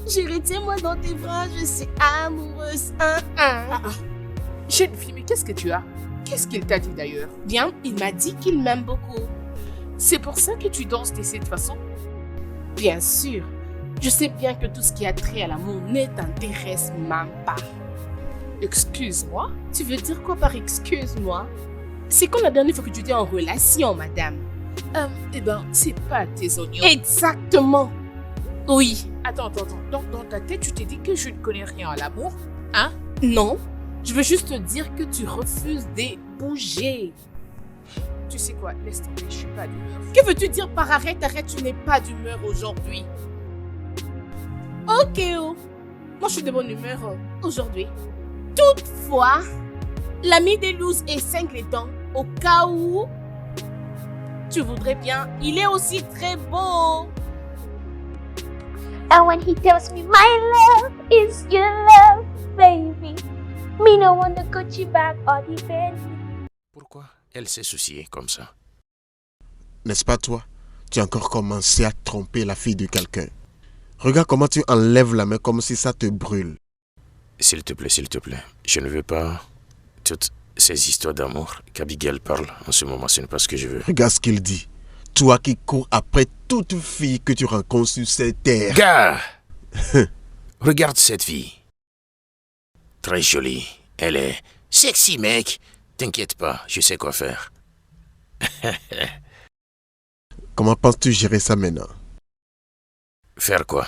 Chérie, tiens-moi dans tes bras, je suis amoureuse. Jeune fille, mais qu'est-ce que tu as? Qu'est-ce qu'il t'a dit d'ailleurs? Bien, il m'a dit qu'il m'aime beaucoup. C'est pour ça que tu danses de cette façon? Bien sûr, je sais bien que tout ce qui a trait à l'amour ne t'intéresse même pas. Excuse-moi? Tu veux dire quoi par excuse-moi? C'est quand la dernière fois que tu étais en relation, madame? C'est pas tes oignons. Exactement. Oui. Attends. Donc, dans ta tête, tu t'es dit que je ne connais rien à l'amour? Hein? Non. Je veux juste te dire que tu refuses de bouger. Tu sais quoi? Laisse tomber, je suis pas d'humeur. Que veux-tu dire par arrête, tu n'es pas d'humeur aujourd'hui? Ok, oh. Moi, je suis de bonne humeur aujourd'hui. Toutefois, l'ami des looses et cinglé dents, au cas où tu voudrais bien, il est aussi très beau. And when he tells me my love is your love, baby, me no want the Gucci bag or the Fendi. Pourquoi elle s'est souciée comme ça? N'est-ce pas toi? Tu as encore commencé à tromper la fille de quelqu'un. Regarde comment tu enlèves la main comme si ça te brûle. S'il te plaît. Je ne veux pas toutes ces histoires d'amour qu'Abigail parle en ce moment. Ce n'est pas ce que je veux. Regarde ce qu'il dit. Toi qui cours après toute fille que tu rencontres sur cette terre. Gars! Regarde cette fille. Très jolie. Elle est sexy, mec. T'inquiète pas, je sais quoi faire. Comment penses-tu gérer ça maintenant? Faire quoi?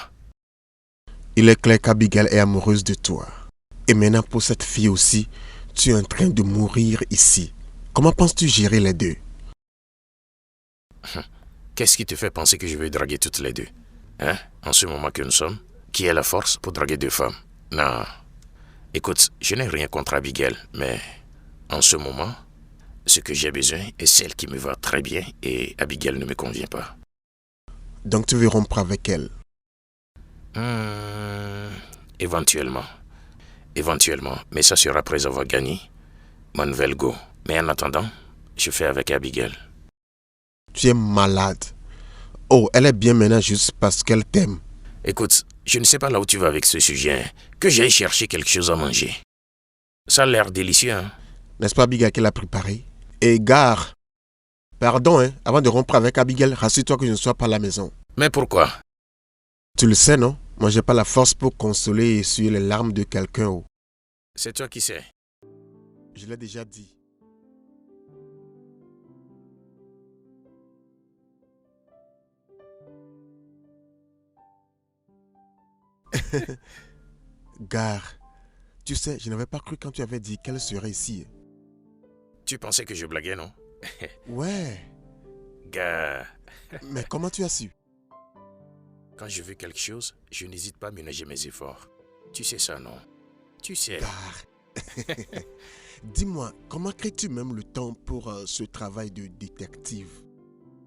Il est clair qu'Abigail est amoureuse de toi. Et maintenant pour cette fille aussi, tu es en train de mourir ici. Comment penses-tu gérer les deux? Qu'est-ce qui te fait penser que je vais draguer toutes les deux? Hein? En ce moment que nous sommes, qui a la force pour draguer deux femmes? Non. Écoute, je n'ai rien contre Abigail, mais en ce moment, ce que j'ai besoin est celle qui me va très bien et Abigail ne me convient pas. Donc tu veux rompre avec elle? Éventuellement. Mais ça sera après avoir gagné ma nouvelle go. Mais en attendant, je fais avec Abigail. Tu es malade. Oh, elle est bien maintenant juste parce qu'elle t'aime. Écoute, je ne sais pas là où tu vas avec ce sujet. Que j'aille chercher quelque chose à manger. Ça a l'air délicieux, hein? N'est-ce pas Abigail qui l'a préparé? Et gare. Pardon, hein, avant de rompre avec Abigail, rassure-toi que je ne sois pas à la maison. Mais pourquoi? Tu le sais, non? Moi, j'ai pas la force pour consoler et essuyer les larmes de quelqu'un. Oh. C'est toi qui sais. Je l'ai déjà dit. Gare. Tu sais, je n'avais pas cru quand tu avais dit qu'elle serait ici. Tu pensais que je blaguais, non? Ouais. Gars. Mais comment tu as su? Quand je veux quelque chose, je n'hésite pas à ménager mes efforts. Tu sais ça, non? Tu sais. Gare. Dis-moi, comment crées-tu même le temps pour ce travail de détective?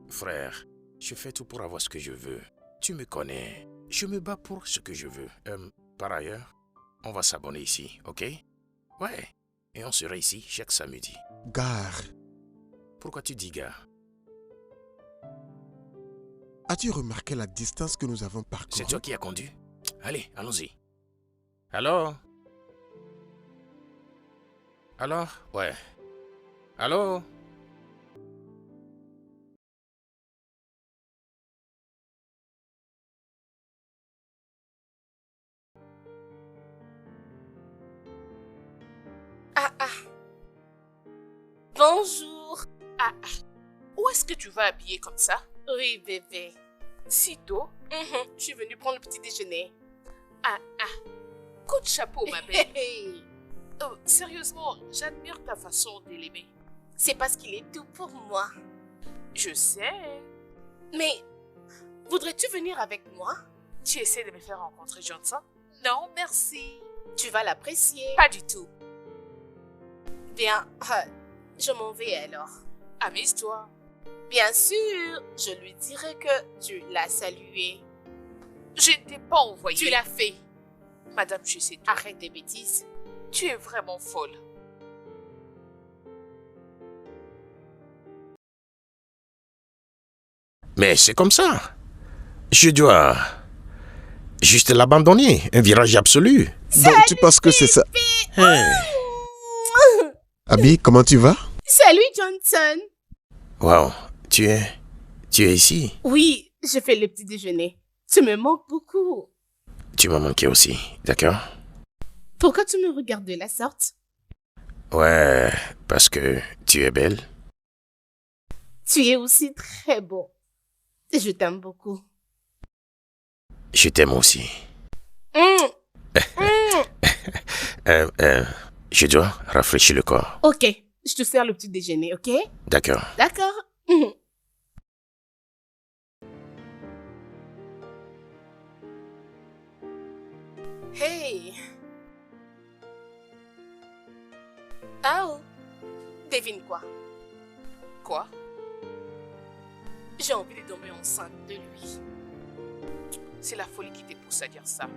Frère, je fais tout pour avoir ce que je veux. Tu me connais. Je me bats pour ce que je veux. Par ailleurs, on va s'abonner ici, ok? Ouais. Et on sera ici chaque samedi. Gare. Pourquoi tu dis gare? As-tu remarqué la distance que nous avons parcourue? C'est toi qui as conduit? Allez, allons-y. Allô? Alors? Ouais. Allô? Bonjour. Où est-ce que tu vas habiller comme ça? Oui, bébé. Si tôt? Je suis venue prendre le petit déjeuner. Coup de chapeau, ma belle. Sérieusement, j'admire ta façon de l'aimer. C'est parce qu'il est tout pour moi. Je sais. Mais, voudrais-tu venir avec moi? Tu essaies de me faire rencontrer Johnson? Non, merci. Tu vas l'apprécier. Pas du tout. Bien, je m'en vais alors. Amuse-toi. Bien sûr, je lui dirai que tu l'as salué. Je ne t'ai pas envoyé. Tu l'as fait. Madame, je sais tout. Arrête tes bêtises. Tu es vraiment folle. Mais c'est comme ça. Je dois juste l'abandonner. Un virage absolu. Donc tu penses que c'est ça? Hein. Abby, comment tu vas? Salut Johnson. Wow, tu es ici. Oui, je fais le petit déjeuner. Tu me manques beaucoup. Tu m'as manqué aussi, d'accord? Pourquoi tu me regardes de la sorte? Ouais, parce que tu es belle. Tu es aussi très beau. Je t'aime beaucoup. Je t'aime aussi. Je dois rafraîchir le corps. Ok, je te sers le petit déjeuner, ok? D'accord. D'accord. Hey. Oh. Devine quoi? Quoi? J'ai envie de tomber enceinte de lui. C'est la folie qui te pousse à dire ça.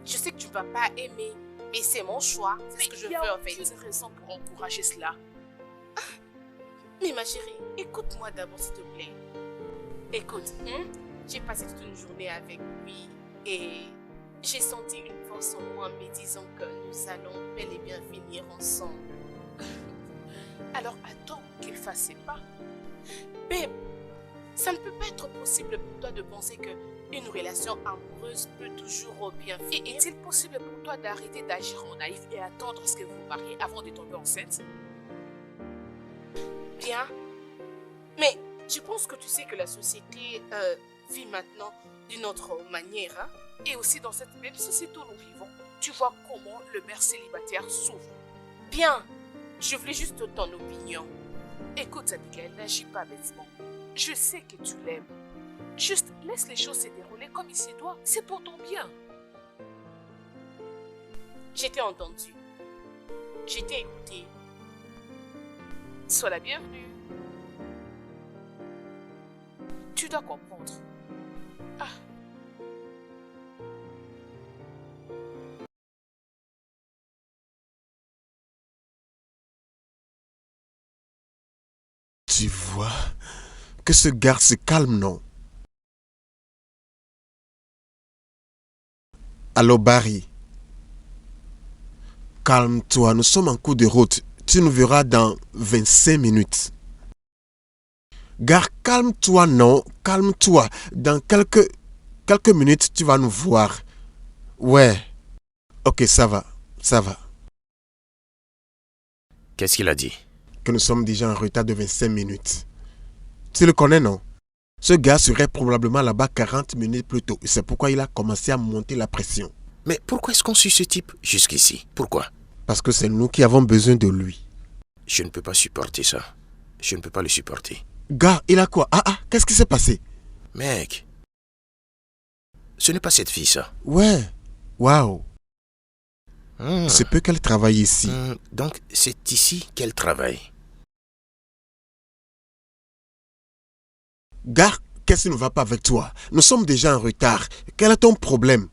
Je sais que tu ne vas pas aimer, mais c'est mon choix. C'est ce que je veux en fait. Il y a aucune raison pour encourager cela. Mais ma chérie, écoute-moi d'abord s'il te plaît. Écoute, j'ai passé toute une journée avec lui et j'ai senti une force en moi me disant que nous allons bel et bien finir ensemble. Alors attends qu'il fasse ses pas. Babe, ça ne peut pas être possible pour toi de penser qu'une relation amoureuse peut toujours bien finir. Et est-il possible pour toi d'arrêter d'agir en naïf et attendre ce que vous vous mariez avant de tomber enceinte? Bien, mais je pense que tu sais que la société vit maintenant d'une autre manière. Hein? Et aussi dans cette même société où nous vivons, tu vois comment le mère célibataire souffre. Bien, je voulais juste ton opinion. Écoute Abigail, n'agis pas bêtement. Je sais que tu l'aimes. Juste laisse les choses se dérouler comme il se doit. C'est pour ton bien. J'étais entendu. J'étais écouté. Sois la bienvenue. Tu dois comprendre. Ah. Tu vois que ce gars se calme, non? Allô, Barry. Calme-toi, nous sommes en cours de route. Tu nous verras dans 25 minutes. Gare, calme-toi, non? Calme-toi. Dans quelques minutes, tu vas nous voir. Ouais. Ok, ça va. Ça va. Qu'est-ce qu'il a dit? Que nous sommes déjà en retard de 25 minutes. Tu le connais, non? Ce gars serait probablement là-bas 40 minutes plus tôt. C'est pourquoi il a commencé à monter la pression. Mais pourquoi est-ce qu'on suit ce type jusqu'ici? Pourquoi? Parce que c'est nous qui avons besoin de lui. Je ne peux pas supporter ça. Je ne peux pas le supporter. Gars, il a quoi? Qu'est-ce qui s'est passé? Mec, ce n'est pas cette fille, ça. Ouais. Waouh. C'est peu qu'elle travaille ici. Donc, c'est ici qu'elle travaille. Gars, qu'est-ce qui ne va pas avec toi? Nous sommes déjà en retard. Quel est ton problème?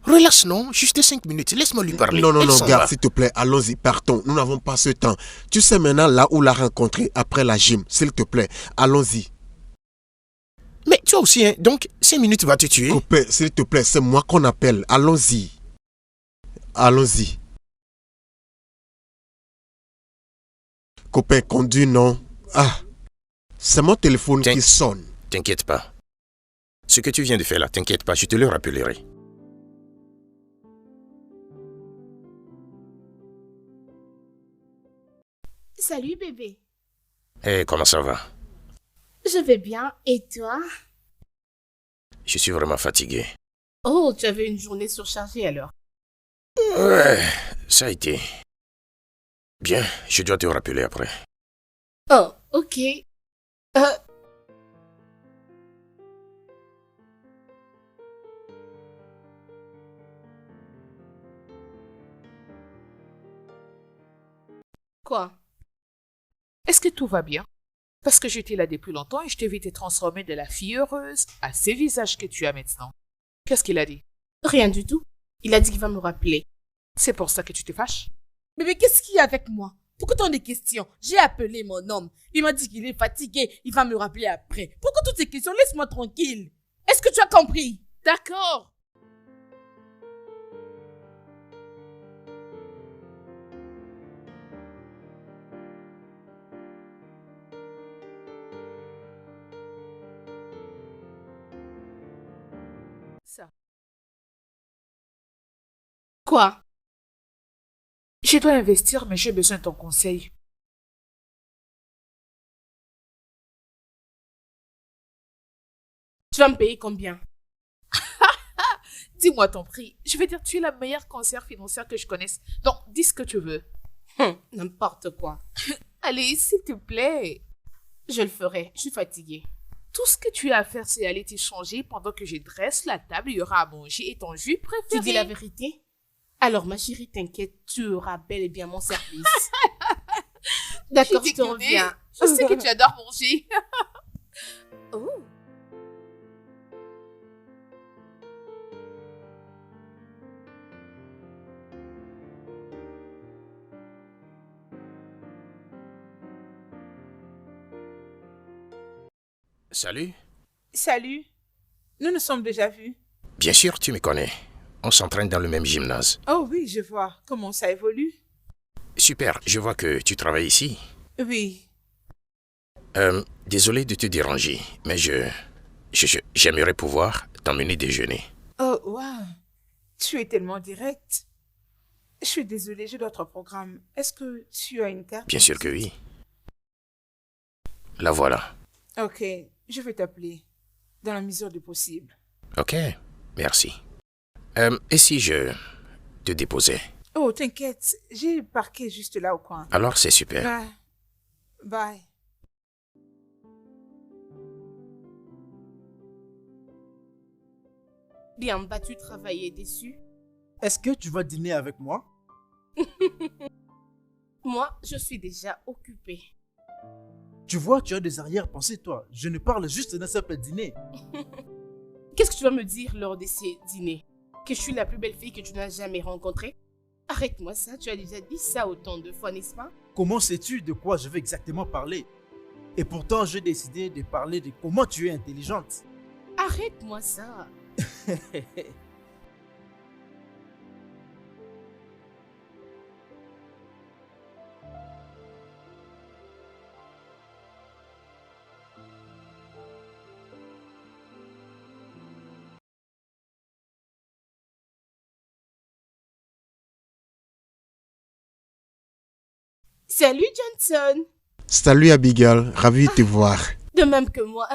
Relax, non? Juste 5 minutes. Laisse-moi lui parler. Non, Elle s'en gars, va. s'il te plaît, allons-y, partons. Nous n'avons pas ce temps. Tu sais maintenant là où l'a rencontré après la gym. S'il te plaît, allons-y. Mais toi aussi, hein? Donc, 5 minutes va te tuer. Copain, s'il te plaît, c'est moi qu'on appelle. Allons-y. Allons-y. Copain, conduis, non? C'est mon téléphone qui sonne. T'inquiète pas. Ce que tu viens de faire là, t'inquiète pas, je te le rappellerai. Salut bébé. Hé, comment ça va? Je vais bien, et toi? Je suis vraiment fatigué. Oh, tu avais une journée surchargée alors. Ouais, ça a été. Bien, je dois te rappeler après. Oh, ok. Quoi? Est-ce que tout va bien? Parce que j'étais là depuis longtemps et je t'ai vu te transformer de la fille heureuse à ce visage que tu as maintenant. Qu'est-ce qu'il a dit? Rien du tout. Il a dit qu'il va me rappeler. C'est pour ça que tu te fâches? Bébé, qu'est-ce qu'il y a avec moi? Pourquoi tant de questions? J'ai appelé mon homme. Il m'a dit qu'il est fatigué. Il va me rappeler après. Pourquoi toutes ces questions? Laisse-moi tranquille. Est-ce que tu as compris? D'accord. Ça. Quoi? Je dois investir, mais j'ai besoin de ton conseil. Tu vas me payer combien? Dis-moi ton prix. Je vais dire, tu es la meilleure conseillère financière que je connaisse. Donc, dis ce que tu veux. N'importe quoi. Allez, s'il te plaît. Je le ferai. Je suis fatiguée. Tout ce que tu as à faire, c'est aller t'échanger pendant que je dresse la table. Il y aura à manger et ton jus préféré. Tu dis la vérité? Alors, ma chérie, t'inquiète, tu auras bel et bien mon service. D'accord, je te reviens. Je sais que tu adores manger. Oh. Salut. Salut. Nous nous sommes déjà vus. Bien sûr, tu me connais. On s'entraîne dans le même gymnase. Oh oui, je vois. Comment ça évolue? Super, je vois que tu travailles ici. Oui. Désolé de te déranger, mais j'aimerais pouvoir t'emmener déjeuner. Oh, wow. Tu es tellement direct. Je suis désolée, j'ai d'autres programmes. Est-ce que tu as une carte? Bien sûr que oui. La voilà. Ok, je vais t'appeler. Dans la mesure du possible. Ok, merci. Et si je te déposais? Oh, t'inquiète. J'ai parqué juste là au coin. Alors c'est super. Bye. Bye. Bien, vas-tu travailler dessus? Est-ce que tu vas dîner avec moi? Moi, je suis déjà occupée. Tu vois, tu as des arrière-pensées, toi. Je ne parle juste d'un simple dîner. Qu'est-ce que tu vas me dire lors de ces dîners? Que je suis la plus belle fille que tu n'as jamais rencontrée? Arrête-moi ça, tu as déjà dit ça autant de fois, n'est-ce pas? Comment sais-tu de quoi je veux exactement parler? Et pourtant, j'ai décidé de parler de comment tu es intelligente. Arrête-moi ça. Salut Johnson. Salut Abigail, ravi de te voir. De même que moi.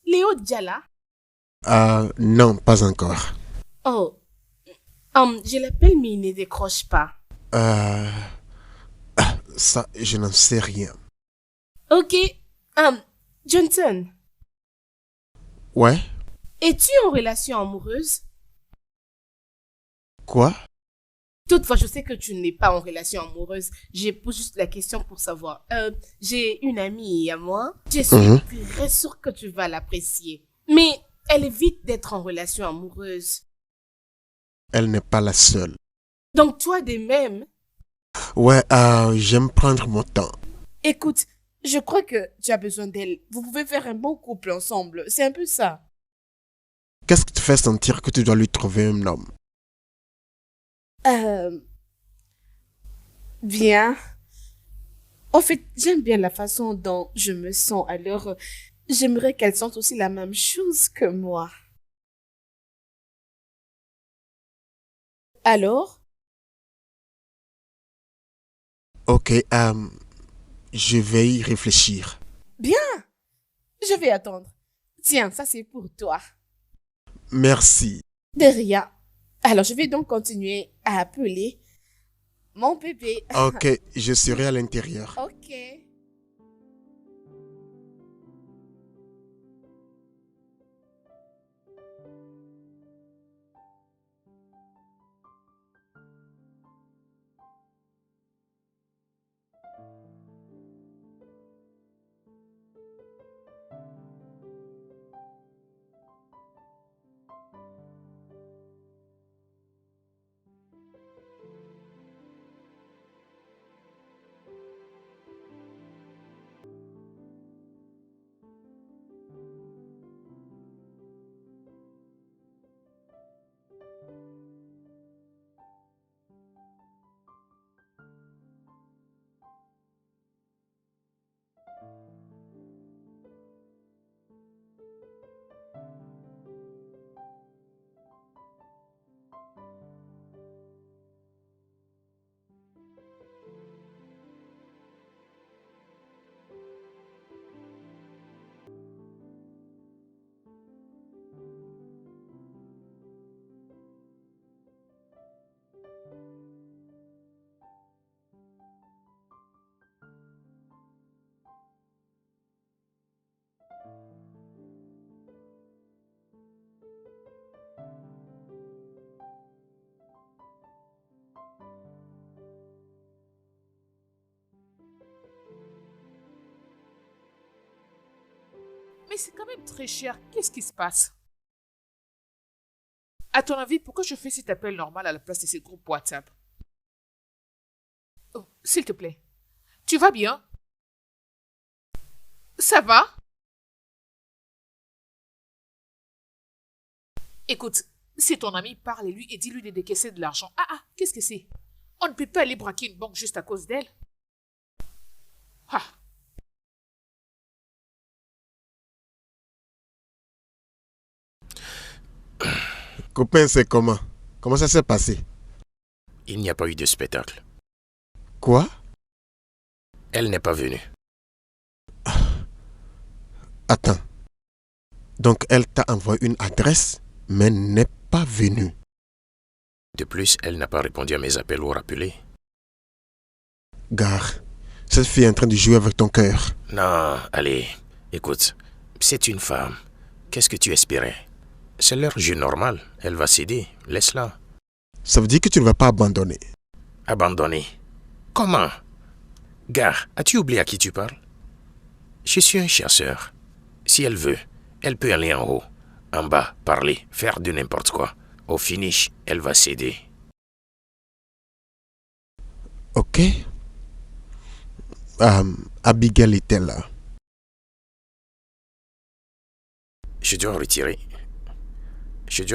Léo Diala. Non, pas encore. Oh. Je l'appelle mais il ne décroche pas. Ça, je n'en sais rien. Ok. Johnson, Ouais? es-tu en relation amoureuse? Quoi? Toutefois, je sais que tu n'es pas en relation amoureuse. Je pose juste la question pour savoir. J'ai une amie à moi. Je suis très sûre que tu vas l'apprécier. Mais elle évite d'être en relation amoureuse. Elle n'est pas la seule. Donc toi de même, Ouais, j'aime prendre mon temps. écoute, je crois que tu as besoin d'elle. Vous pouvez faire un bon couple ensemble. C'est un peu ça. Qu'est-ce qui te fait sentir que tu dois lui trouver un homme? Bien. En fait, j'aime bien la façon dont je me sens. Alors, j'aimerais qu'elle sente aussi la même chose que moi. Alors, Ok, je vais y réfléchir. bien. Je vais attendre. Tiens, ça c'est pour toi. Merci. De rien. Alors, je vais donc continuer à appeler mon bébé. Ok, je serai à l'intérieur. Ok. Mais c'est quand même très cher. Qu'est-ce qui se passe? À ton avis, pourquoi je fais cet appel normal à la place de ces groupes WhatsApp? Oh, s'il te plaît. Tu vas bien? Ça va? Écoute, si ton ami parle lui et dis-lui de décaisser de l'argent. Qu'est-ce que c'est? On ne peut pas aller braquer une banque juste à cause d'elle. Ah. Copain, c'est comment? Comment ça s'est passé? Il n'y a pas eu de spectacle. Quoi? Elle n'est pas venue. Attends. Donc elle t'a envoyé une adresse, mais n'est pas venue. De plus, elle n'a pas répondu à mes appels ou rappelés. Gare, cette fille est en train de jouer avec ton cœur. Non, allez, écoute, c'est une femme. Qu'est-ce que tu espérais? C'est leur jeu normal. Elle va céder. Laisse-la. Ça veut dire que tu ne vas pas abandonner. Abandonner? Comment? Gare, as-tu oublié à qui tu parles? Je suis un chasseur. Si elle veut, elle peut aller en haut, en bas, parler, faire de n'importe quoi. Au finish, elle va céder. Ok. Abigail était là. Je dois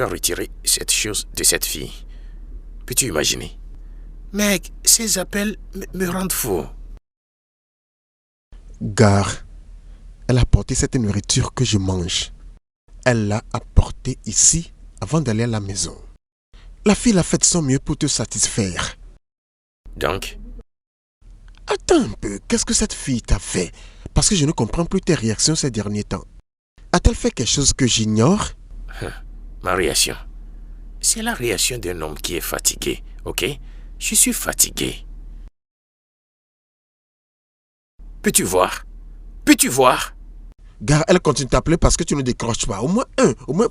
retirer cette chose de cette fille. Peux-tu imaginer? Mec, ces appels me rendent fou. Gare, elle a apporté cette nourriture que je mange. Elle l'a apportée ici avant d'aller à la maison. La fille a fait de son mieux pour te satisfaire. Donc? Attends un peu, qu'est-ce que cette fille t'a fait? Parce que je ne comprends plus tes réactions ces derniers temps. A-t-elle fait quelque chose que j'ignore? Ma réaction? C'est la réaction d'un homme qui est fatigué, ok? Je suis fatigué. Peux-tu voir? Peux-tu voir? Gare, elle continue de t'appeler parce que tu ne décroches pas. Au moins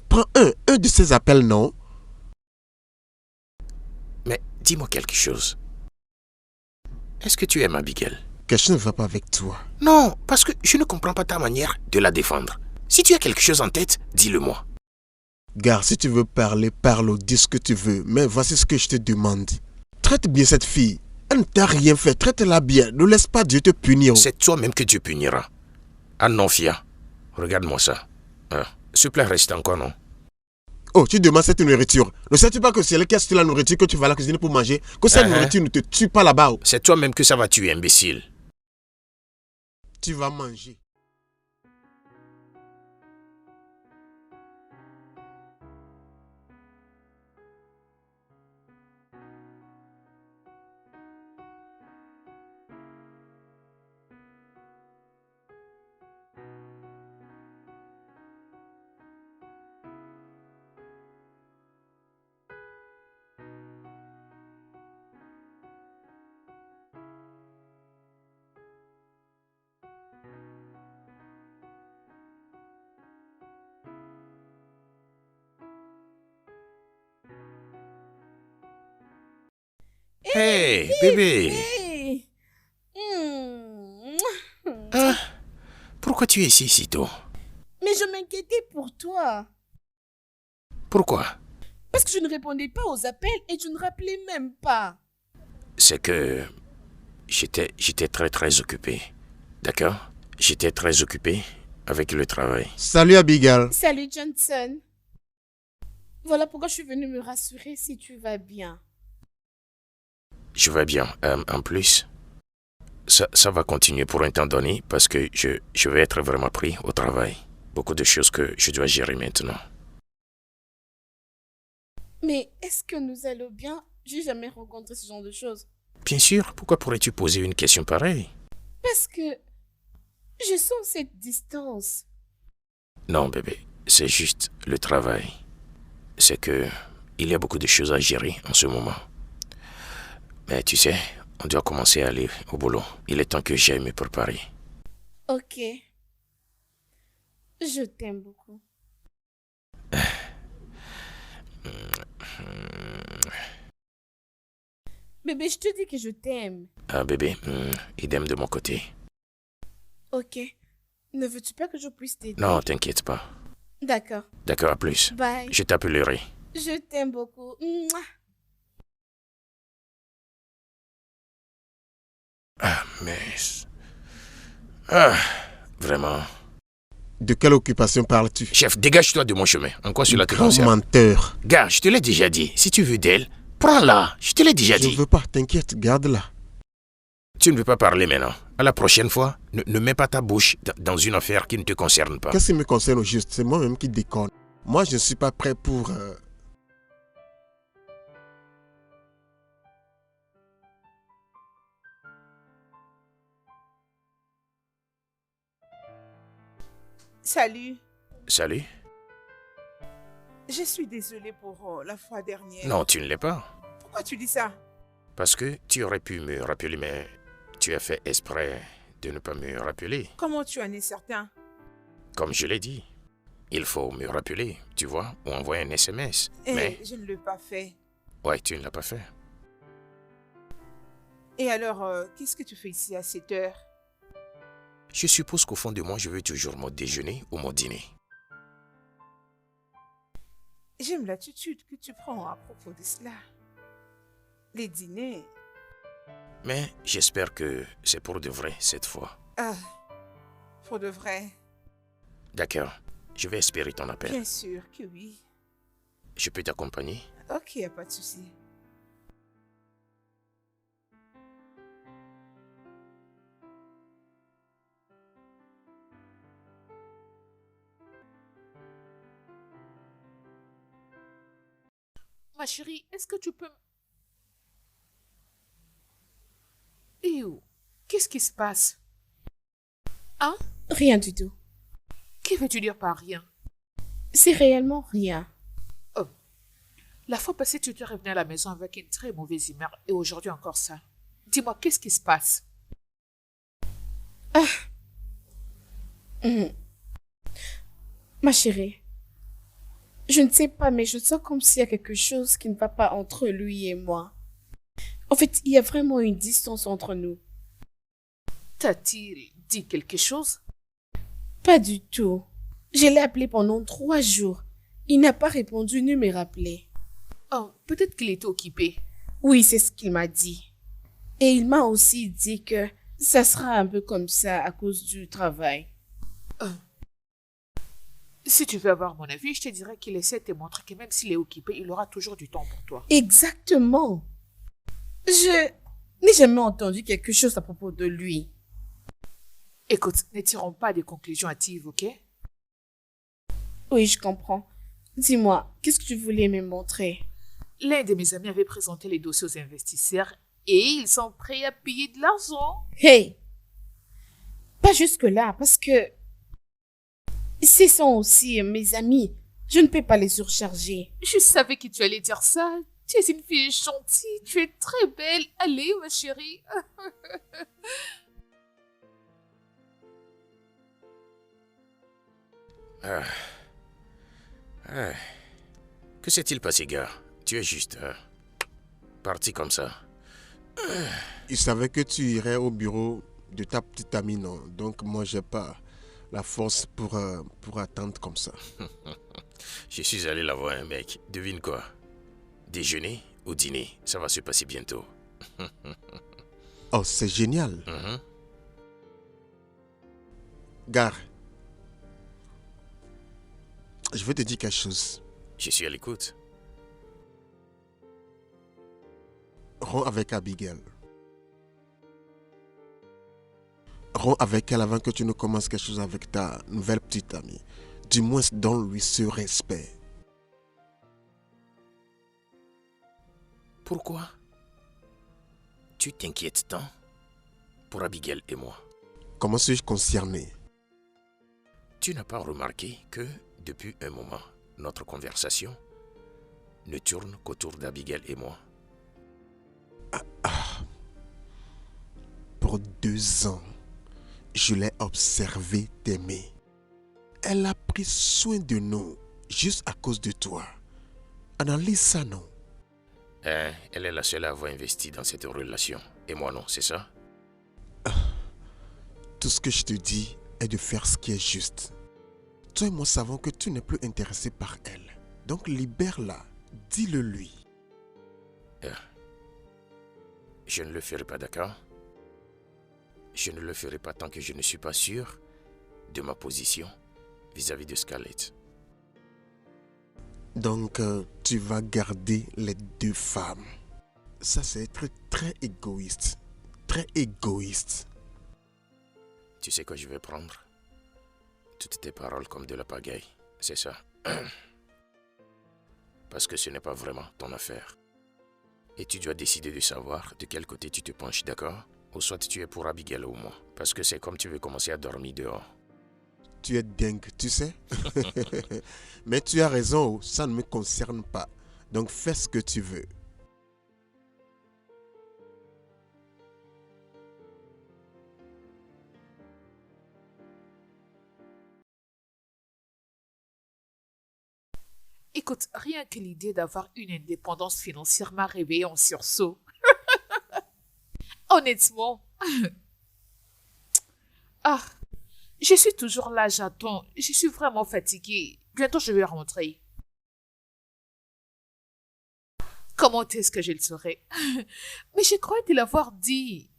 prends un de ces appels, non? Mais dis-moi quelque chose. Est-ce que tu aimes Abigail? Quelque chose ne va pas avec toi. Non, parce que je ne comprends pas ta manière de la défendre. Si tu as quelque chose en tête, dis-le-moi. Gare, si tu veux parler, parle ou dis ce que tu veux. Mais voici ce que je te demande. Traite bien cette fille. Elle ne t'a rien fait. Traite-la bien. Ne laisse pas Dieu te punir. C'est toi-même que Dieu punira. Ah non, Fia. Regarde-moi ça. S'il te plaît, reste encore, non? Oh, tu demandes cette nourriture. Ne sais-tu pas que c'est elle qui a acheté la nourriture que tu vas à la cuisine pour manger? Que cette nourriture ne te tue pas là-bas. C'est toi-même que ça va tuer, imbécile. Tu vas manger. Hey, bébé. Hey. Pourquoi tu es ici si tôt? Mais je m'inquiétais pour toi. Pourquoi? Parce que je ne répondais pas aux appels et tu ne rappelais même pas. C'est que j'étais très occupé. D'accord? J'étais très occupé avec le travail. Salut Abigail. Salut Johnson. Voilà pourquoi je suis venue me rassurer si tu vas bien. Je vais bien. En plus, ça va continuer pour un temps donné parce que je vais être vraiment pris au travail. Beaucoup de choses que je dois gérer maintenant. Mais est-ce que nous allons bien? J'ai jamais rencontré ce genre de choses. Bien sûr, pourquoi pourrais-tu poser une question pareille? Parce que je sens cette distance. Non, bébé, c'est juste le travail. C'est que il y a beaucoup de choses à gérer en ce moment. Mais tu sais, on doit commencer à aller au boulot. Il est temps que j'aille me préparer. Ok. Je t'aime beaucoup. Bébé, je te dis que je t'aime. Ah bébé, idem de mon côté. Ok. Ne veux-tu pas que je puisse t'aider? Non, t'inquiète pas. D'accord. D'accord, à plus. Bye. Je t'appellerai. Je t'aime beaucoup. Mouah. Ah, mais... Ah, vraiment. De quelle occupation parles-tu? Chef, dégage-toi de mon chemin. En quoi cela te Grand concerne? menteur. Gars, je te l'ai déjà dit. Si tu veux d'elle, prends-la. Je te l'ai déjà Je dit. ne veux pas, t'inquiète, garde-la. Tu ne veux pas parler maintenant. À la prochaine fois, ne mets pas ta bouche dans une affaire qui ne te concerne pas. Qu'est-ce qui me concerne au juste? C'est moi-même qui déconne. Moi, je ne suis pas prêt pour... Salut. Salut? Je suis désolée pour la fois dernière. Non, tu ne l'es pas. Pourquoi tu dis ça? Parce que tu aurais pu me rappeler, mais tu as fait exprès de ne pas me rappeler. Comment tu en es certain? Comme je l'ai dit, il faut me rappeler, tu vois, ou envoyer un SMS. Eh, Mais, je ne l'ai pas fait. ouais, tu ne l'as pas fait. Et alors, qu'est-ce que tu fais ici à cette heure? Je suppose qu'au fond de moi, je veux toujours mon déjeuner ou mon dîner. J'aime l'attitude que tu prends à propos de cela. Les dîners... Mais j'espère que c'est pour de vrai cette fois. Ah, pour de vrai. D'accord, je vais espérer ton appel. Bien sûr que oui. Je peux t'accompagner? Ok, y a pas de souci. Ma chérie, est-ce que tu peux... Eh oh, qu'est-ce qui se passe? Hein? Rien du tout. Que veux-tu dire par rien? C'est réellement rien. Oh, la fois passée, tu te revenais à la maison avec une très mauvaise humeur et aujourd'hui encore ça. Dis-moi, qu'est-ce qui se passe? Ma chérie, je ne sais pas, mais je sens comme s'il y a quelque chose qui ne va pas entre lui et moi. En fait, il y a vraiment une distance entre nous. T'a-t-il dit quelque chose? Pas du tout. Je l'ai appelé pendant 3 jours. Il n'a pas répondu ni me rappelé. Oh, peut-être qu'il était occupé. Oui, c'est ce qu'il m'a dit. Et il m'a aussi dit que ça sera un peu comme ça à cause du travail. Si tu veux avoir mon avis, je te dirais qu'il essaie de te montrer que même s'il est occupé, il aura toujours du temps pour toi. Exactement. Je n'ai jamais entendu quelque chose à propos de lui. Écoute, ne tirons pas des conclusions hâtives, ok? Oui, je comprends. Dis-moi, qu'est-ce que tu voulais me montrer? L'un de mes amis avait présenté les dossiers aux investisseurs et ils sont prêts à payer de l'argent. Hey! Pas jusque-là, parce que ce sont aussi mes amis. Je ne peux pas les surcharger. Je savais que tu allais dire ça. Tu es une fille gentille, tu es très belle. Allez, ma chérie. Que s'est-il passé, gars? Tu es juste parti comme ça. Il savait que tu irais au bureau de ta petite amie, non? Donc moi, j'ai pas la force pour attendre comme ça. Je suis allé la voir, mec. Devine quoi? Déjeuner ou dîner? Ça va se passer bientôt. Oh, c'est génial. Mhm. Gare, je veux te dire quelque chose. Je suis à l'écoute. Romps avec Abigail. Romps avec elle avant que tu ne commences quelque chose avec ta nouvelle petite amie. Du moins, donne-lui ce respect. Pourquoi tu t'inquiètes tant pour Abigail et moi? Comment suis-je concerné? Tu n'as pas remarqué que, depuis un moment, notre conversation ne tourne qu'autour d'Abigail et moi? Pour 2 ans, je l'ai observé t'aimer. Elle a pris soin de nous juste à cause de toi. Analyse ça, non? Elle est la seule à avoir investi dans cette relation. Et moi non, c'est ça? Tout ce que je te dis est de faire ce qui est juste. Toi et moi savons que tu n'es plus intéressé par elle. Donc libère-la, dis-le lui. Je ne le ferai pas, d'accord? Je ne le ferai pas tant que je ne suis pas sûr de ma position vis-à-vis de Scarlett. Donc tu vas garder les deux femmes. Ça c'est être très égoïste. Très égoïste. Tu sais quoi je vais prendre? Toutes tes paroles comme de la pagaille, c'est ça? Parce que ce n'est pas vraiment ton affaire. Et tu dois décider de savoir de quel côté tu te penches, d'accord? Ou soit tu es pour Abigail ou moi. Parce que c'est comme tu veux commencer à dormir dehors. Tu es dingue, tu sais. Mais tu as raison, ça ne me concerne pas. Donc fais ce que tu veux. Écoute, rien que l'idée d'avoir une indépendance financière m'a réveillée en sursaut. Honnêtement. Ah, je suis toujours là, j'attends. Je suis vraiment fatiguée. Bientôt, je vais rentrer. Comment est-ce que je le saurais? Mais je crois te l'avoir dit.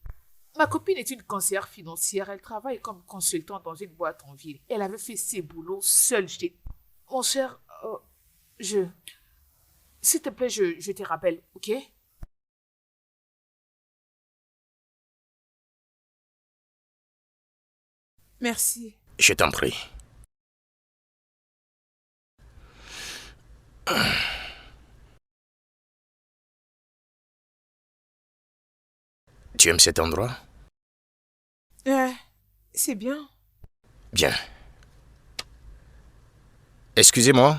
Ma copine est une conseillère financière. Elle travaille comme consultante dans une boîte en ville. Elle avait fait ses boulots seule. Mon cher, s'il te plaît, je te rappelle, ok? Merci. Je t'en prie. Tu aimes cet endroit? C'est bien. Bien. Excusez-moi.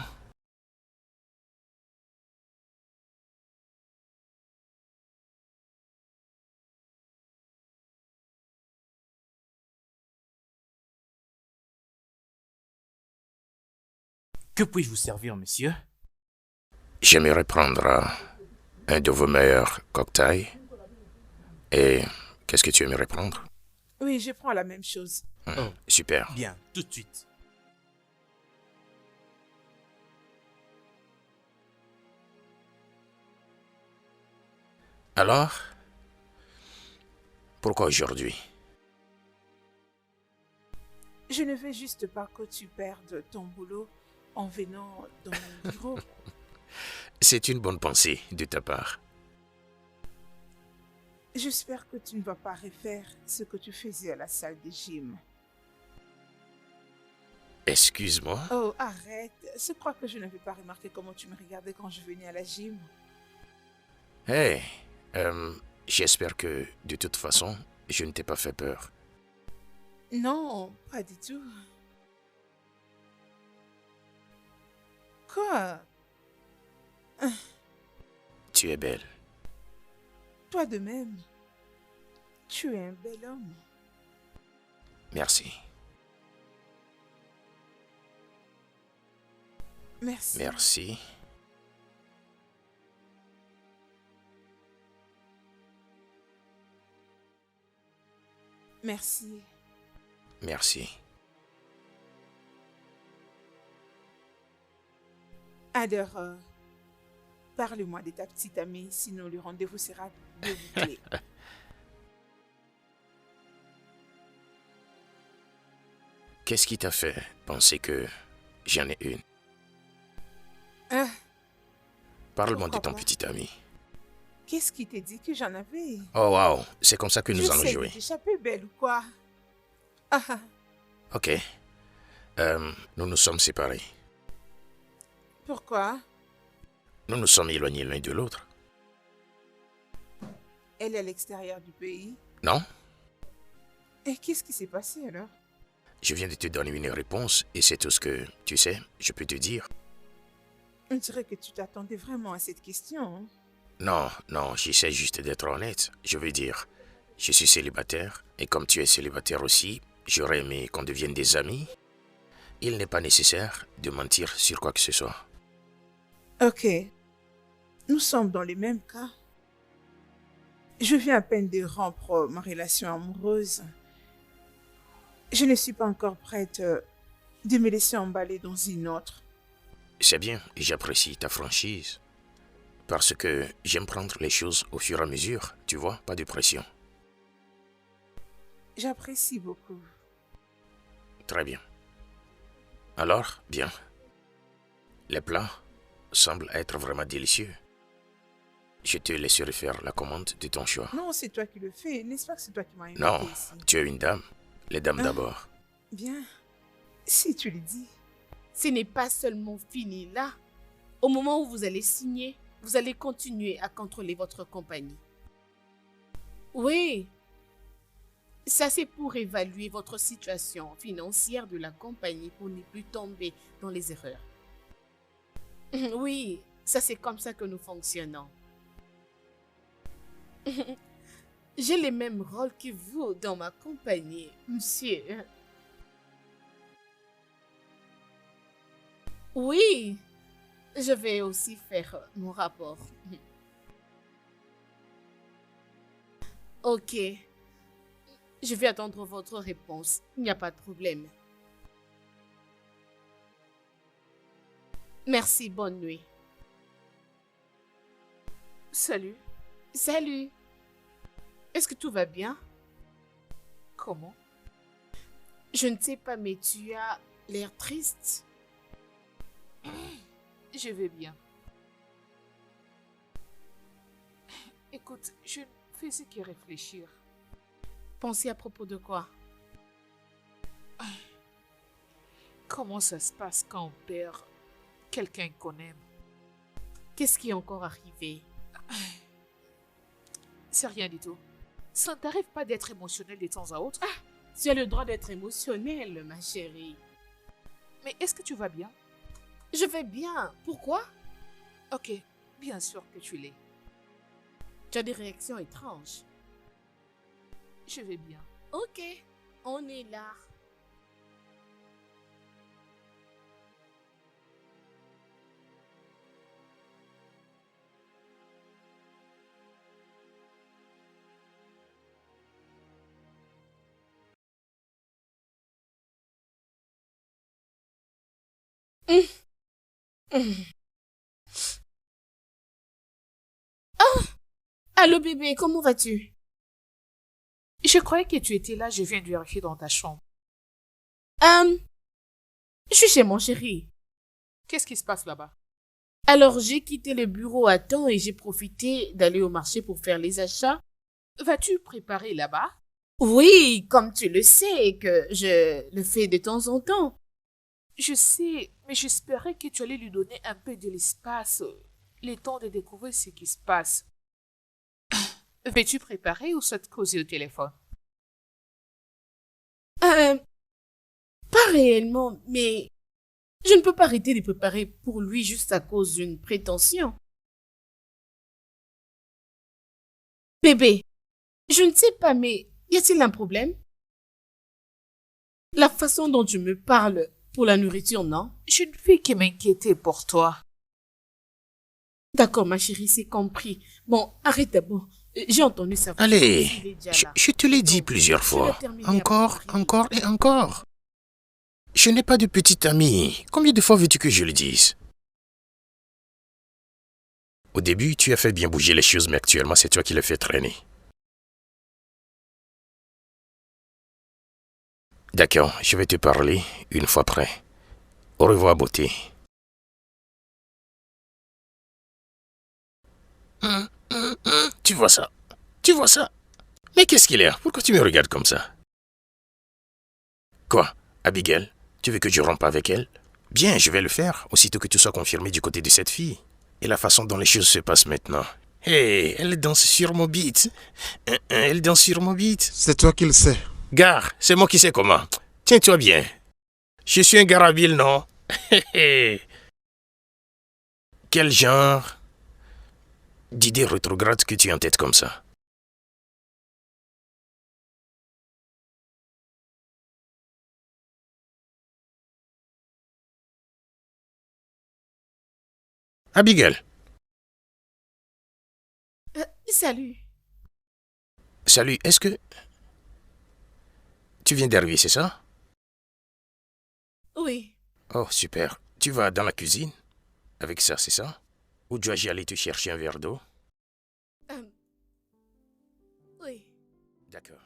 Que puis-je vous servir, monsieur? J'aimerais prendre un de vos meilleurs cocktails. Et qu'est-ce que tu aimerais prendre? Oui, je prends la même chose. Oh. Super. Bien, tout de suite. Alors, pourquoi aujourd'hui? Je ne veux juste pas que tu perdes ton boulot en venant dans mon bureau. C'est une bonne pensée de ta part. J'espère que tu ne vas pas refaire ce que tu faisais à la salle de gym. Excuse-moi. Oh, arrête. Je crois que je n'avais pas remarqué comment tu me regardais quand je venais à la gym. Hey, j'espère que de toute façon, je ne t'ai pas fait peur. Non, pas du tout. Quoi? Tu es belle. Toi de même. Tu es un bel homme. Merci. Merci. Merci. Merci. Merci. Alors, parle-moi de ta petite amie, sinon le rendez-vous sera bouclé. Qu'est-ce qui t'a fait penser que j'en ai une? Ah, Parle-moi de pourquoi ton pas? petit ami. Qu'est-ce qui t'a dit que j'en avais? Oh wow, c'est comme ça que nous allons J'essaie jouer. de t'échapper, belle ou quoi? Ah, ah. Ok. Nous nous sommes séparés. Pourquoi? Nous nous sommes éloignés l'un de l'autre. Elle est à l'extérieur du pays. Non? Et qu'est-ce qui s'est passé alors? Je viens de te donner une réponse et c'est tout ce que, tu sais, je peux te dire. On dirait que tu t'attendais vraiment à cette question. Hein? Non, non, j'essaie juste d'être honnête. Je veux dire, je suis célibataire et comme tu es célibataire aussi, j'aurais aimé qu'on devienne des amis. Il n'est pas nécessaire de mentir sur quoi que ce soit. Ok. Nous sommes dans les mêmes cas. Je viens à peine de rompre ma relation amoureuse. Je ne suis pas encore prête de me laisser emballer dans une autre. C'est bien, et j'apprécie ta franchise. Parce que j'aime prendre les choses au fur et à mesure, tu vois, pas de pression. J'apprécie beaucoup. Très bien. Alors, bien. Les plats semblent être vraiment délicieux. Je te laisserai faire la commande de ton choix. Non, c'est toi qui le fais. N'est-ce pas que c'est toi qui m'as invité Non, ici? tu es une dame. Les dames d'abord. Bien, si tu le dis. Ce n'est pas seulement fini là. Au moment où vous allez signer, vous allez continuer à contrôler votre compagnie. Oui. Ça, c'est pour évaluer votre situation financière de la compagnie pour ne plus tomber dans les erreurs. Oui, ça c'est comme ça que nous fonctionnons. J'ai les mêmes rôles que vous dans ma compagnie, monsieur. Oui, je vais aussi faire mon rapport. Ok. Je vais attendre votre réponse. Il n'y a pas de problème. Merci, bonne nuit. Salut. Salut. Est-ce que tout va bien? Comment? Je ne sais pas, mais tu as l'air triste. Je vais bien. Écoute, je ne faisais que réfléchir. Pensez à propos de quoi? Comment ça se passe quand on perd quelqu'un qu'on aime? Qu'est-ce qui est encore arrivé? C'est rien du tout. Ça ne t'arrive pas d'être émotionnel de temps à autre? Tu as le droit d'être émotionnelle, ma chérie. Mais est-ce que tu vas bien? Je vais bien. Pourquoi? Ok, bien sûr que tu l'es. Tu as des réactions étranges. Je vais bien. Ok, on est là. Allô bébé, comment vas-tu? Je croyais que tu étais là, je viens de vérifier dans ta chambre. Je suis chez mon chéri. Qu'est-ce qui se passe là-bas? Alors j'ai quitté le bureau à temps et j'ai profité d'aller au marché pour faire les achats. Vas-tu préparer là-bas? Oui, comme tu le sais, que je le fais de temps en temps. Je sais, mais j'espérais que tu allais lui donner un peu de l'espace, le temps de découvrir ce qui se passe. Veux-tu préparer ou ça te causer au téléphone? Pas réellement, mais je ne peux pas arrêter de préparer pour lui juste à cause d'une prétention. Bébé, je ne sais pas, mais y a-t-il un problème? La façon dont tu me parles pour la nourriture, non? Je ne fais que m'inquiéter pour toi. D'accord, ma chérie, c'est compris. Bon, arrête d'abord. J'ai entendu ça. Allez, Il est déjà là. je te l'ai dit Donc, plusieurs je vais fois. terminer Encore, après. encore et encore. Je n'ai pas de petite amie. Combien de fois veux-tu que je le dise? Au début, tu as fait bien bouger les choses, mais actuellement, c'est toi qui les fais traîner. D'accord, je vais te parler une fois prêt. Au revoir, beauté. Tu vois ça? Tu vois ça? Mais qu'est-ce qu'il y a? Pourquoi tu me regardes comme ça? Quoi? Abigail? Tu veux que je rompe avec elle? Bien, je vais le faire, aussitôt que tu sois confirmé du côté de cette fille. Et la façon dont les choses se passent maintenant. Hé, elle danse sur mon beat. Elle danse sur mon beat. C'est toi qui le sais. Gare, c'est moi qui sais comment. Tiens-toi bien. Je suis un gars habile, non? Quel genre d'idée rétrograde que tu as en tête comme ça? Abigail, Salut. salut, est-ce que Tu viens d'arriver, c'est ça? Oui. Oh, super. Tu vas dans la cuisine? Avec ça, c'est ça? Ou dois-je aller te chercher un verre d'eau? Oui. D'accord.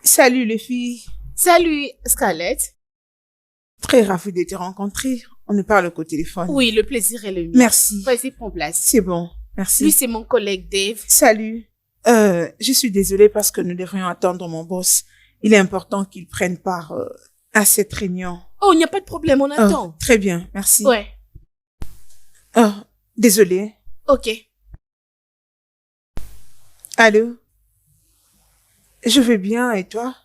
Salut les filles. Salut, Scarlett. Très ravie de te rencontrer. On ne parle qu'au téléphone. Oui, le plaisir est le mien. Merci. Vas-y, prends place. C'est bon. Merci. Lui, c'est mon collègue Dave. Salut. Je suis désolée parce que nous devrions attendre mon boss. Il est important qu'il prenne part à cette réunion. Oh, il n'y a pas de problème, on attend. Très bien, merci. Ouais. Oh, désolée. Ok. Allô? Je vais bien, et toi?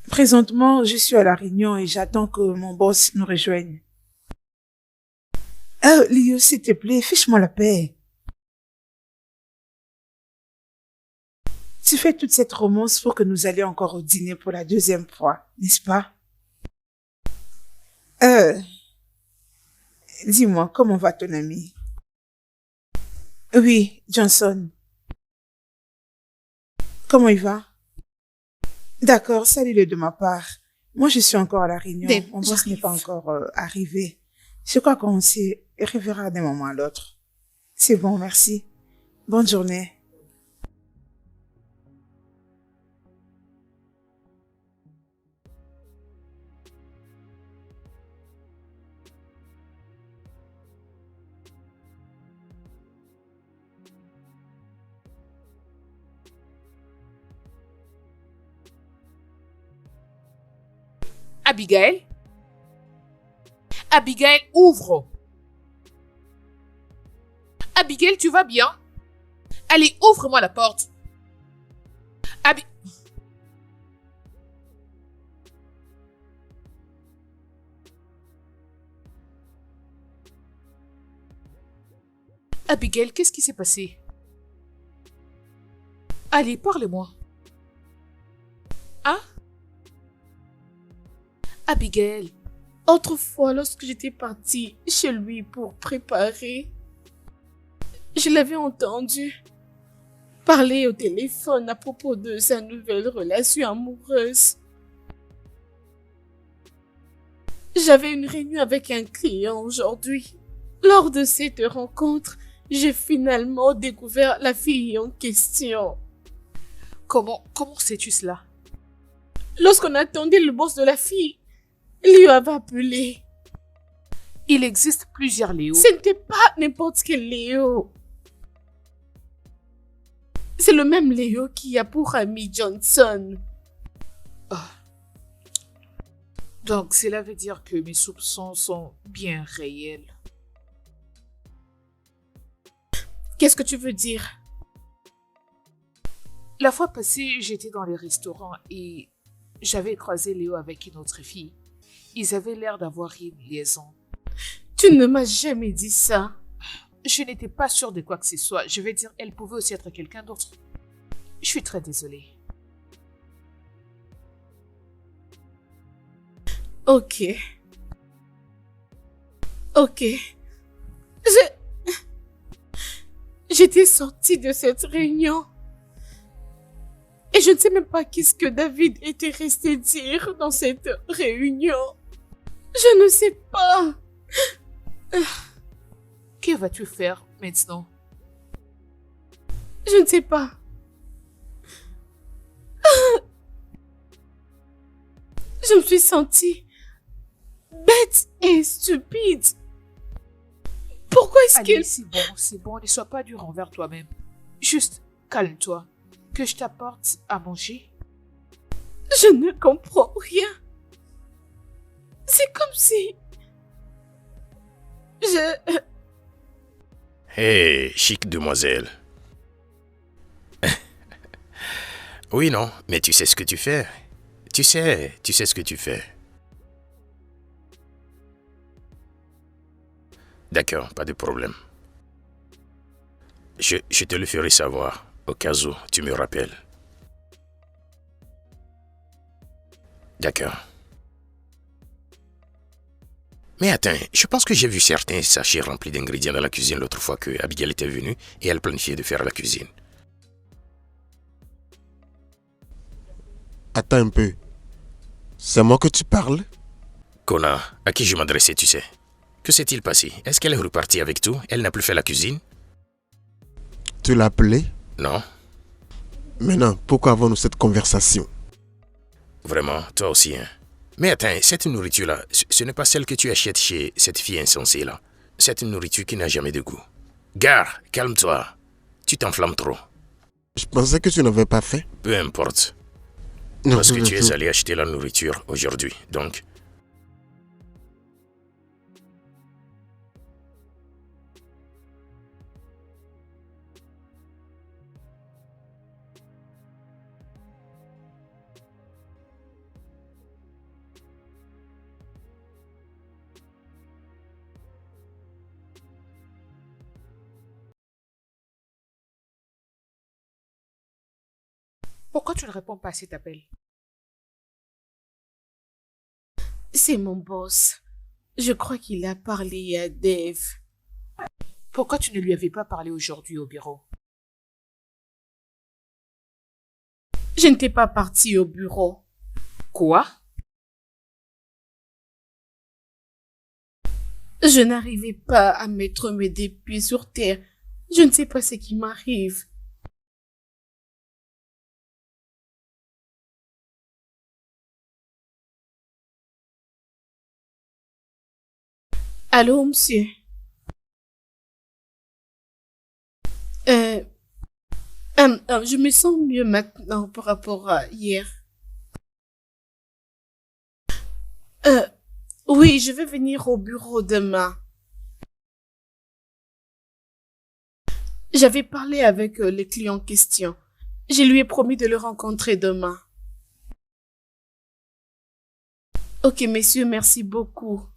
Présentement, je suis à la réunion et j'attends que mon boss nous rejoigne. Lio, s'il te plaît, fiche-moi la paix. Tu fais toute cette romance pour que nous allions encore au dîner pour la deuxième fois, n'est-ce pas? Dis-moi, comment va ton ami? Oui, Johnson. Comment il va? D'accord, salut-le de ma part. Moi, je suis encore à la réunion. Dave, Mon boss n'est j'arrive. pas encore arrivé. Je crois qu'on s'y reverra d'un moment à l'autre. C'est bon, merci. Bonne journée. Abigail? Abigail, ouvre! Abigail, tu vas bien? Allez, ouvre-moi la porte. Abigail, qu'est-ce qui s'est passé? Allez, parle-moi. Hein? Abigail, Autrefois, lorsque j'étais partie chez lui pour préparer, je l'avais entendu parler au téléphone à propos de sa nouvelle relation amoureuse. J'avais une réunion avec un client aujourd'hui. Lors de cette rencontre, j'ai finalement découvert la fille en question. comment sais-tu cela? Lorsqu'on attendait le boss de la fille, il lui avait appelé. Il existe plusieurs Léo. Ce n'était pas n'importe quel Léo. C'est le même Léo qui a pour ami Johnson. Donc, cela veut dire que mes soupçons sont bien réels. Qu'est-ce que tu veux dire? La fois passée, j'étais dans les restaurants et j'avais croisé Léo avec une autre fille. Ils avaient l'air d'avoir une liaison. Tu ne m'as jamais dit ça. Je n'étais pas sûre de quoi que ce soit. Je veux dire, elle pouvait aussi être quelqu'un d'autre. Je suis très désolée. Ok. J'étais sortie de cette réunion. Et je ne sais même pas qu'est-ce que David était resté dire dans cette réunion. Je ne sais pas. Que vas-tu faire maintenant? Je ne sais pas. Je me suis sentie bête et stupide. Pourquoi est-ce Allez, que... c'est bon, ne sois pas dur envers toi-même. Juste calme-toi. Que je t'apporte à manger? Je ne comprends rien. C'est comme si... Hé, chic demoiselle. Oui, non, mais tu sais ce que tu fais. Tu sais ce que tu fais. D'accord, pas de problème. Je te le ferai savoir, au cas où tu me rappelles. D'accord. Mais attends, je pense que j'ai vu certains sachets remplis d'ingrédients dans la cuisine l'autre fois que Abigail était venue et elle planifiait de faire la cuisine. Attends un peu. C'est moi que tu parles? Kona, à qui je m'adressais, tu sais? Que s'est-il passé? Est-ce qu'elle est repartie avec tout? Elle n'a plus fait la cuisine? Tu l'as appelée? Non. Maintenant, pourquoi avons-nous cette conversation? Vraiment, toi aussi, hein? Mais attends, cette nourriture-là, ce n'est pas celle que tu achètes chez cette fille insensée-là. C'est une nourriture qui n'a jamais de goût. Gare, calme-toi. Tu t'enflammes trop. Je pensais que tu n'avais pas fait. Peu importe. Parce que tu es allé acheter la nourriture aujourd'hui, donc... Pourquoi tu ne réponds pas à cet appel? C'est mon boss. Je crois qu'il a parlé à Dave. Pourquoi tu ne lui avais pas parlé aujourd'hui au bureau? Je n'étais pas partie au bureau. Quoi? Je n'arrivais pas à mettre mes deux pieds sur terre. Je ne sais pas ce qui m'arrive. Allô, monsieur? Je me sens mieux maintenant par rapport à hier. Oui, je vais venir au bureau demain. J'avais parlé avec le client en question. Je lui ai promis de le rencontrer demain. Ok, messieurs, merci beaucoup.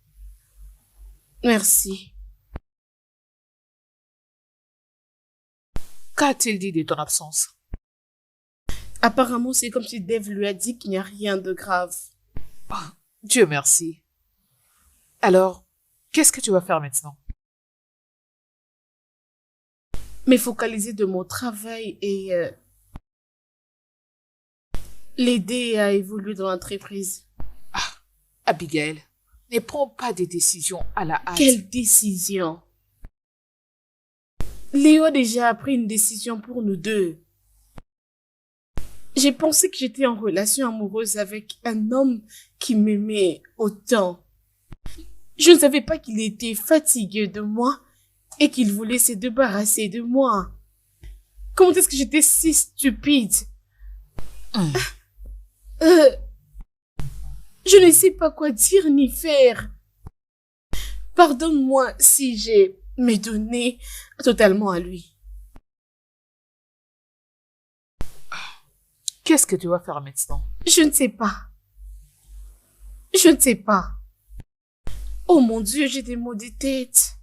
Merci. Qu'a-t-il dit de ton absence? Apparemment, c'est comme si Dave lui a dit qu'il n'y a rien de grave. Oh, Dieu merci. Alors, qu'est-ce que tu vas faire maintenant? Me focaliser de mon travail et l'aider à évoluer dans l'entreprise. Abigail, ne prends pas des décisions à la hâte. Quelle décision? Léo a déjà pris une décision pour nous deux. J'ai pensé que j'étais en relation amoureuse avec un homme qui m'aimait autant. Je ne savais pas qu'il était fatigué de moi et qu'il voulait se débarrasser de moi. Comment est-ce que j'étais si stupide? Je ne sais pas quoi dire ni faire. Pardonne-moi si j'ai me donné totalement à lui. Qu'est-ce que tu vas faire maintenant? Je ne sais pas. Je ne sais pas. Oh mon Dieu, j'ai des maux de tête.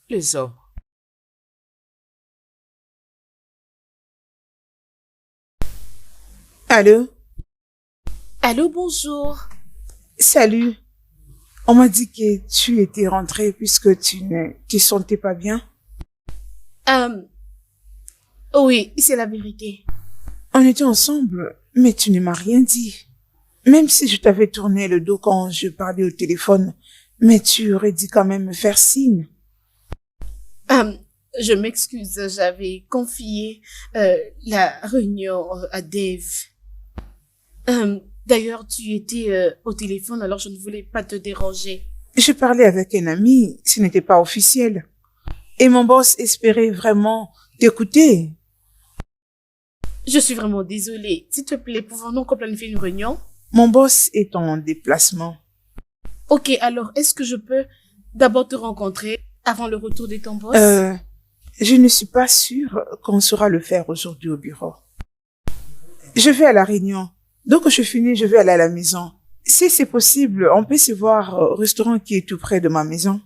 Les hommes. Allô? Allô, bonjour. Salut. On m'a dit que tu étais rentrée puisque tu ne te sentais pas bien. Oui, c'est la vérité. On était ensemble, mais tu ne m'as rien dit. Même si je t'avais tourné le dos quand je parlais au téléphone, mais tu aurais dit quand même me faire signe. Je m'excuse, j'avais confié la réunion à Dave. D'ailleurs, tu étais au téléphone, alors je ne voulais pas te déranger. Je parlais avec un ami, ce n'était pas officiel. Et mon boss espérait vraiment t'écouter. Je suis vraiment désolée. S'il te plaît, pouvons-nous planifier une réunion? Mon boss est en déplacement. Ok, alors est-ce que je peux d'abord te rencontrer avant le retour de ton boss? Je ne suis pas sûre qu'on saura le faire aujourd'hui au bureau. Je vais à la réunion. Donc, quand je finis, je vais aller à la maison. Si c'est possible, on peut se voir au restaurant qui est tout près de ma maison.